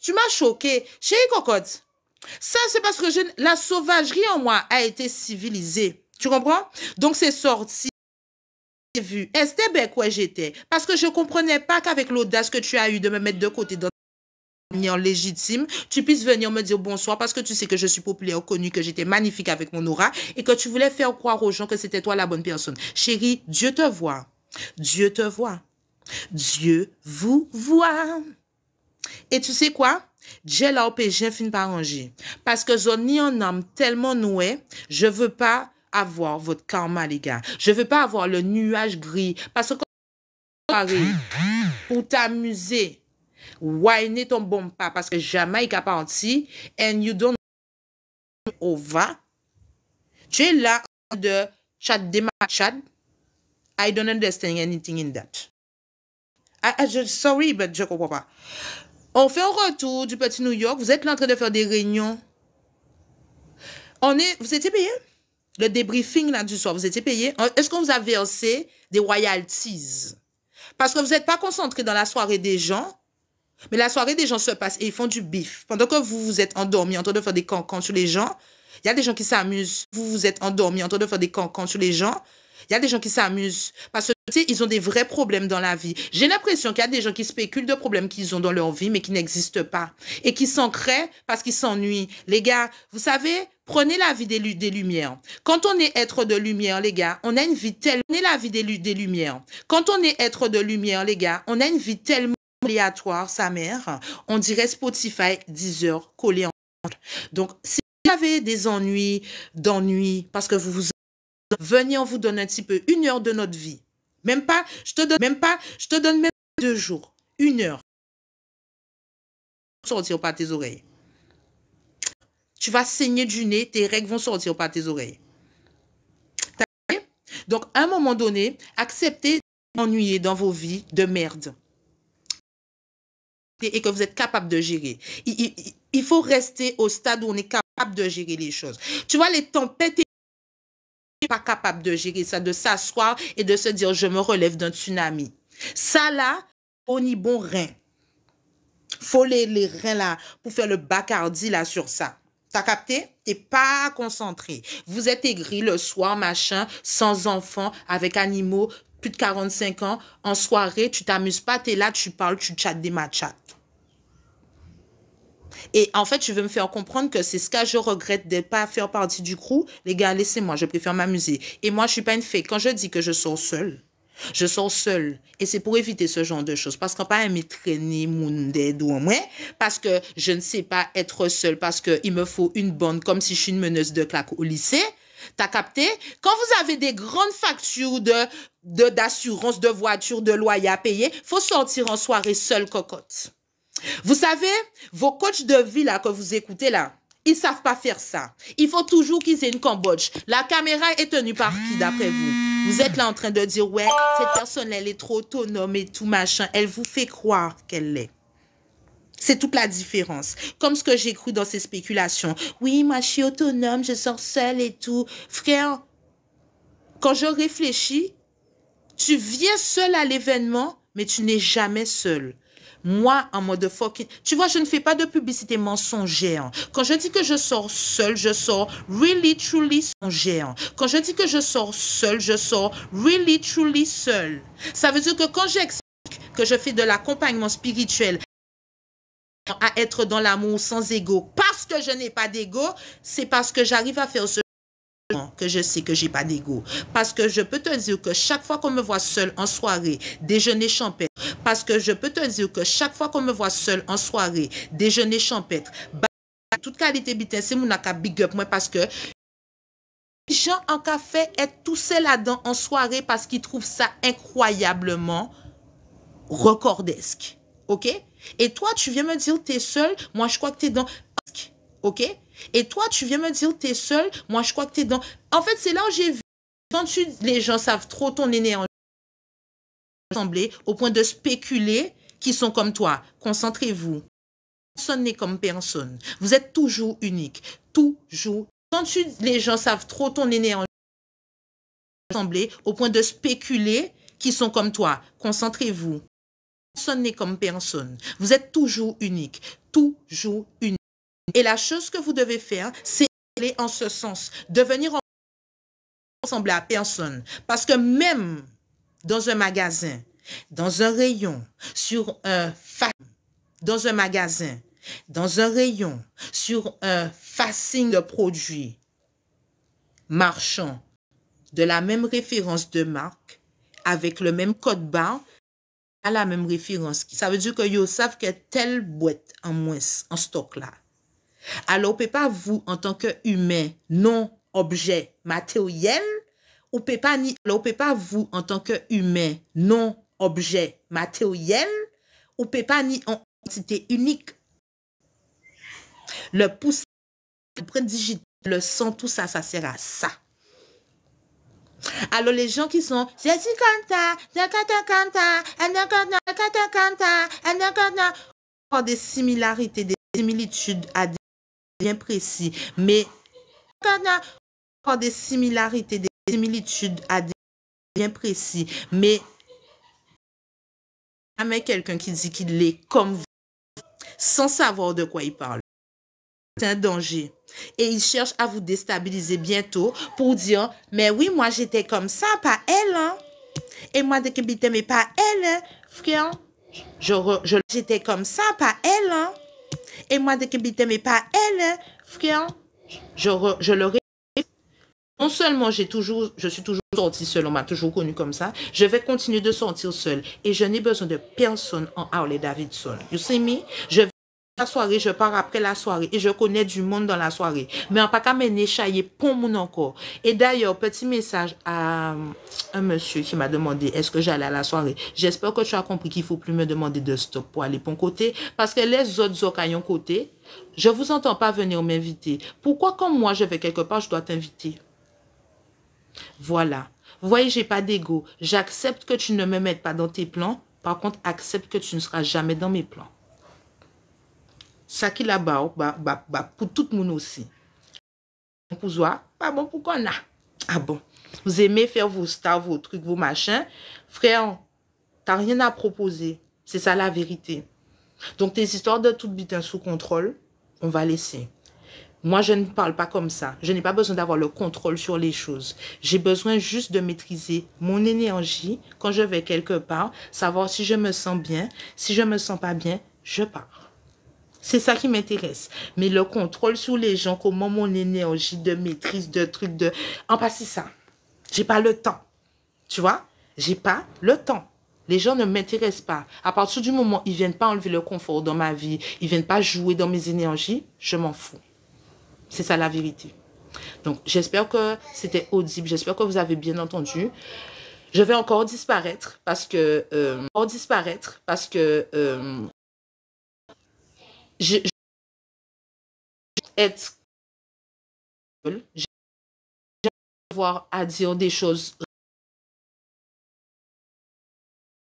tu m'as choqué. Chérie cocotte, ça, c'est parce que la sauvagerie en moi a été civilisée. Tu comprends? Donc, c'est sorti. Vu. C'était bien quoi j'étais. Parce que je comprenais pas qu'avec l'audace que tu as eu de me mettre de côté dans manière légitime, tu puisses venir me dire bonsoir parce que tu sais que je suis populaire, connue, que j'étais magnifique avec mon aura et que tu voulais faire croire aux gens que c'était toi la bonne personne. Chérie, Dieu te voit. Dieu te voit. Dieu vous voit. Et tu sais quoi? Dieu l'a j'ai fini par ranger. Parce que zone ni en âme tellement nouée, je veux pas avoir votre karma, les gars. Je veux pas avoir le nuage gris. Parce que quand pour t'amuser, whiner ton bon pas, parce que Jamaïque a parti, and you don't over, tu es là de chat chat. I don't understand anything in that. Sorry, but je comprends pas. On fait un retour du petit New York. Vous êtes là en train de faire des réunions. Vous étiez payé? le débriefing là du soir, vous étiez payé? Est-ce qu'on vous a versé des royalties? Parce que vous n'êtes pas concentré dans la soirée des gens, mais la soirée des gens se passe et ils font du bif. Pendant que vous vous êtes endormis en train de faire des cancans sur les gens, il y a des gens qui s'amusent. Vous vous êtes endormis en train de faire des cancans sur les gens, il y a des gens qui s'amusent. Parce que, tu sais, ils ont des vrais problèmes dans la vie. J'ai l'impression qu'il y a des gens qui spéculent de problèmes qu'ils ont dans leur vie, mais qui n'existent pas. Et qui s'en créent parce qu'ils s'ennuient. Les gars, vous savez, prenez la vie des lumières. Quand on est être de lumière, les gars, on a une vie tellement... Prenez la vie des lumières. Quand on est être de lumière, les gars, on a une vie tellement aléatoire, sa mère. On dirait Spotify, 10 heures, collé en... Donc, si vous avez des ennuis, parce que vous vous... Venez, on vous donne un petit peu 1 heure de notre vie. Même pas, je te donne même 2 jours. 1 heure. Sortir par tes oreilles. Tu vas saigner du nez, tes règles vont sortir par tes oreilles. Donc, à un moment donné, acceptez d'ennuyer dans vos vies de merde. Et que vous êtes capable de gérer. Il faut rester au stade où on est capable de gérer les choses. Tu vois, les tempêtes, pas capable de gérer ça, de s'asseoir et de se dire je me relève d'un tsunami. Ça là, on y bon rein. Faut les reins là pour faire le bacardi là sur ça. T'as capté? T'es pas concentré. Vous êtes aigri le soir, machin, sans enfants, avec animaux, plus de 45 ans, en soirée, tu t'amuses pas, t'es là, tu parles, tu chattes des matchats. Et en fait, tu veux me faire comprendre que c'est ce que je regrette de ne pas faire partie du crew. Les gars, laissez-moi, je préfère m'amuser. Et moi, je suis pas une fake. Quand je dis que je sors seule, je sors seule. Et c'est pour éviter ce genre de choses. Parce qu'on pas aimer traîner mon dead ou moins. Parce que je ne sais pas être seule. Parce qu'il me faut une bande comme si je suis une meneuse de claque au lycée. T'as capté? Quand vous avez des grandes factures d'assurance, de voiture, de loyer à payer, faut sortir en soirée seule, cocotte. Vous savez, vos coachs de vie là que vous écoutez là, ils savent pas faire ça. Il faut toujours qu'ils aient une Cambodge. La caméra est tenue par qui d'après vous? Vous êtes là en train de dire ouais, cette personne elle est trop autonome et tout machin. Elle vous fait croire qu'elle l'est. C'est toute la différence. Comme ce que j'ai cru dans ces spéculations. Oui, moi je suis autonome, je sors seule et tout. Frère, quand je réfléchis, tu viens seul à l'événement, mais tu n'es jamais seul. Moi, en mode fucking... Tu vois, je ne fais pas de publicité mensongère. Quand je dis que je sors seule, je sors really, truly mensongère. Quand je dis que je sors seule, je sors really, truly seule. Ça veut dire que quand j'explique que je fais de l'accompagnement spirituel à être dans l'amour sans ego, parce que je n'ai pas d'ego, c'est parce que j'arrive à faire ce que je sais que j'ai pas d'ego. Parce que je peux te dire que chaque fois qu'on me voit seule en soirée, déjeuner champêtre, parce que je peux te dire que chaque fois qu'on me voit seule en soirée, déjeuner champêtre, toute qualité bitin, c'est mon aka big up moi parce que les gens en café être tout seul là-dedans en soirée parce qu'ils trouvent ça incroyablement recordesque. OK? Et toi, tu viens me dire t'es seule, moi je crois que t'es dans... OK? Et toi, tu viens me dire t'es seule, moi je crois que t'es dans... En fait, c'est là où j'ai vu, quand les gens savent trop ton énergie, au point de spéculer qui sont comme toi. Concentrez-vous. Personne n'est comme personne. Vous êtes toujours unique. Toujours. Quand les gens savent trop ton énergie, au point de spéculer qui sont comme toi. Concentrez-vous. Personne n'est comme personne. Vous êtes toujours unique. Toujours unique. Et la chose que vous devez faire, c'est aller en ce sens. Devenir ressembler à personne. Parce que même dans un magasin, dans un rayon, sur un dans un magasin, dans un rayon, sur un facing de produits marchands de la même référence de marque, avec le même code barre, à la même référence. Ça veut dire que vous savez que telle boîte en moins en stock là. Alors, on ne peut pas vous, en tant qu'humain, non objet matériel, on peut pas vous, en tant qu'humain, non objet matériel, on peut pas ni en entité unique. Le pouce, le digital, le son, tout ça, ça sert à ça. Alors les gens qui sont des similarités, des similitudes à des bien précis, mais avoir des similarités, des similitudes à des bien précis, mais jamais quelqu'un qui dit qu'il est comme vous, sans savoir de quoi il parle. C'est un danger. Et il cherche à vous déstabiliser bientôt pour dire, mais oui, moi j'étais comme ça, pas elle, hein. Et moi, dès que j'étais, mais pas elle, hein. Frère, j'étais comme ça, pas elle, hein. Et moi, dès que j'étais, mais pas elle, hein. Frère, je le répète. Non seulement je suis toujours sortie seule, on m'a toujours connue comme ça, je vais continuer de sortir seule. Et je n'ai besoin de personne en Harley Davidson. You see me? Je vais la soirée, je pars après la soirée et je connais du monde dans la soirée. Mais en pas qu'à m'en échailler pour mon encore. Et d'ailleurs, petit message à un monsieur qui m'a demandé est-ce que j'allais à la soirée. J'espère que tu as compris qu'il ne faut plus me demander de stop pour aller pour un côté. Parce que les autres ont côté, je ne vous entends pas venir m'inviter. Pourquoi quand moi je vais quelque part, je dois t'inviter? Voilà. Vous voyez, j'ai pas d'ego. J'accepte que tu ne me mettes pas dans tes plans. Par contre, accepte que tu ne seras jamais dans mes plans. Ça qui là-bas, pour tout le monde aussi. Pour toi, pas bon pour qu'on a. Ah bon. Vous aimez faire vos stars, vos trucs, vos machins. Frère, t'as rien à proposer. C'est ça la vérité. Donc, tes histoires de toute bitin sous contrôle, on va laisser. Moi, je ne parle pas comme ça. Je n'ai pas besoin d'avoir le contrôle sur les choses. J'ai besoin juste de maîtriser mon énergie quand je vais quelque part, savoir si je me sens bien. Si je me sens pas bien, je pars. C'est ça qui m'intéresse. Mais le contrôle sur les gens, comment mon énergie de maîtrise, de trucs, de... En passant ça, j'ai pas le temps. Tu vois? J'ai pas le temps. Les gens ne m'intéressent pas. À partir du moment où ils viennent pas enlever le confort dans ma vie, ils viennent pas jouer dans mes énergies, je m'en fous. C'est ça la vérité. Donc, j'espère que c'était audible. J'espère que vous avez bien entendu. Je vais encore disparaître parce que... je être... J'ai avoir à dire des choses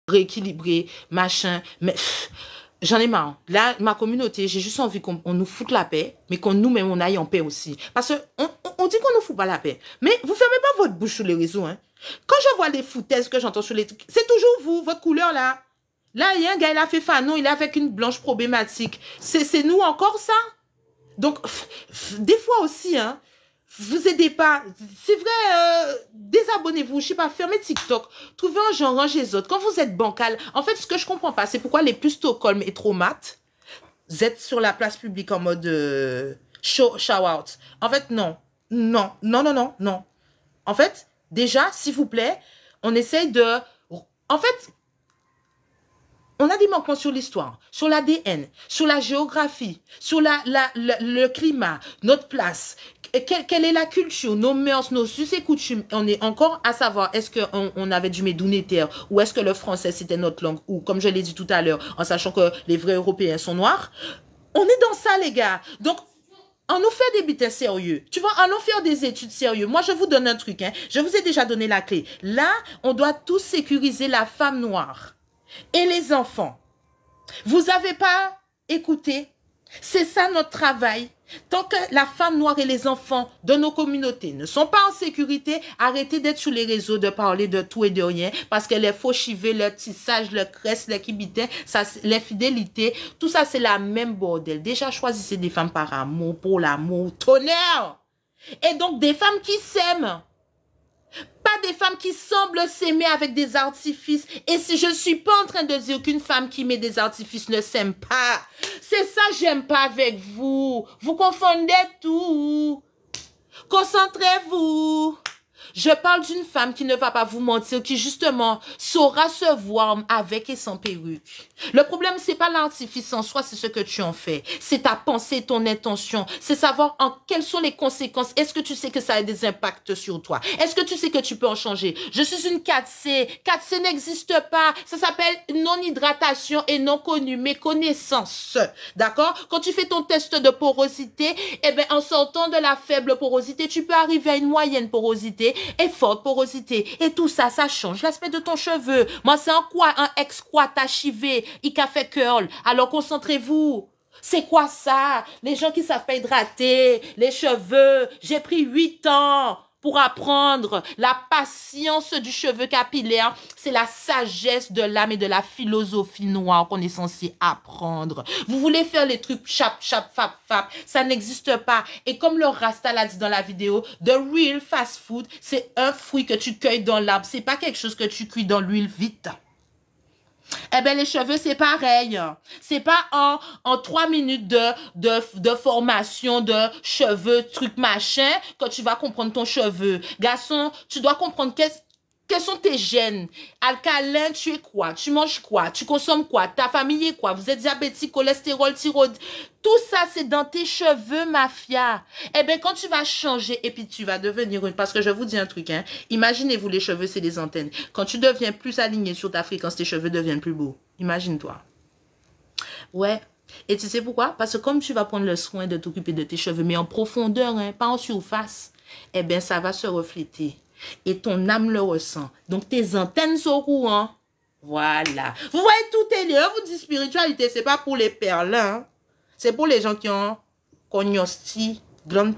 rééquilibrées, machin, mais... J'en ai marre. Là, ma communauté, j'ai juste envie qu'on nous foute la paix, mais qu'on nous-mêmes, on aille en paix aussi. Parce qu'on dit qu'on nous fout pas la paix. Mais vous fermez pas votre bouche sur les réseaux, hein. Quand je vois les foutaises que j'entends sur les trucs, c'est toujours vous, votre couleur, là. Là, il y a un gars, il a fait fanon, il est avec une blanche problématique. C'est nous encore, ça? Donc, des fois aussi, hein, vous aidez pas. C'est vrai, désabonnez-vous, je sais pas, fermez TikTok. Trouvez un genre, rangez les autres. Quand vous êtes bancal, en fait, ce que je comprends pas, c'est pourquoi les plus Stockholm et traumates, vous êtes sur la place publique en mode show-out. En fait, non. Non, non, non, non, non. En fait, déjà, s'il vous plaît, on essaye de... En fait, on a des manquements sur l'histoire, sur l'ADN, sur la géographie, sur le climat, notre place. Quelle est la culture, nos mœurs, nos us et coutumes. On est encore à savoir, est-ce qu'on avait du médounétaire ou est-ce que le français, c'était notre langue, ou comme je l'ai dit tout à l'heure, en sachant que les vrais Européens sont noirs. On est dans ça, les gars. Donc, on nous fait des butins sérieux. Tu vois, on nous fait des études sérieuses. Moi, je vous donne un truc. Hein. Je vous ai déjà donné la clé. Là, on doit tous sécuriser la femme noire et les enfants. Vous n'avez pas écouté. C'est ça notre travail. Tant que la femme noire et les enfants de nos communautés ne sont pas en sécurité, arrêtez d'être sur les réseaux, de parler de tout et de rien, parce que les faux chivés, le tissage, le cresse, le kibitin, l'infidélité, tout ça c'est la même bordel. Déjà choisissez des femmes par amour, pour l'amour, tonnerre. Et donc des femmes qui s'aiment. Pas des femmes qui semblent s'aimer avec des artifices. Et si je ne suis pas en train de dire qu'une femme qui met des artifices ne s'aime pas. C'est ça que j'aime pas avec vous. Vous confondez tout. Concentrez-vous. Je parle d'une femme qui ne va pas vous mentir, qui justement saura se voir avec et sans perruque. Le problème, c'est pas l'artifice en soi, c'est ce que tu en fais. C'est ta pensée, ton intention. C'est savoir quelles sont les conséquences. Est-ce que tu sais que ça a des impacts sur toi? Est-ce que tu sais que tu peux en changer? Je suis une 4C. 4C n'existe pas. Ça s'appelle non-hydratation et non connue, méconnaissance. D'accord? Quand tu fais ton test de porosité, eh ben, en sortant de la faible porosité, tu peux arriver à une moyenne porosité et forte porosité. Et tout ça, ça change l'aspect de ton cheveu. Moi, c'est un ex-quoi chivé, il a fait curl. Alors, concentrez-vous. C'est quoi ça? Les gens qui savent pas hydrater, les cheveux. J'ai pris 8 ans. pour apprendre. La patience du cheveu capillaire, c'est la sagesse de l'âme et de la philosophie noire qu'on est censé apprendre. Vous voulez faire les trucs chap, chap, fap, fap, ça n'existe pas. Et comme le Rasta l'a dit dans la vidéo, the real fast food, c'est un fruit que tu cueilles dans l'arbre. C'est pas quelque chose que tu cuis dans l'huile vite. Eh bien, les cheveux, c'est pareil. C'est pas en 3 minutes de formation de cheveux, truc machin, que tu vas comprendre ton cheveu. Garçon, tu dois comprendre quels sont tes gènes. Alcalin, tu es quoi? Tu manges quoi? Tu consommes quoi? Ta famille est quoi? Vous êtes diabétique, cholestérol, thyroïde. Tout ça, c'est dans tes cheveux, mafia. Eh bien, quand tu vas changer et puis tu vas devenir une... Parce que je vous dis un truc, hein. Imaginez-vous, les cheveux, c'est des antennes. Quand tu deviens plus aligné sur ta fréquence, tes cheveux deviennent plus beaux. Imagine-toi. Ouais. Et tu sais pourquoi? Parce que comme tu vas prendre le soin de t'occuper de tes cheveux, mais en profondeur, hein, pas en surface, eh bien, ça va se refléter. Et ton âme le ressent. Donc, tes antennes sauront, hein. Voilà. Vous voyez, tout est lié. On vous dit spiritualité, c'est pas pour les perles, hein. C'est pour les gens qui ont cognosti, grande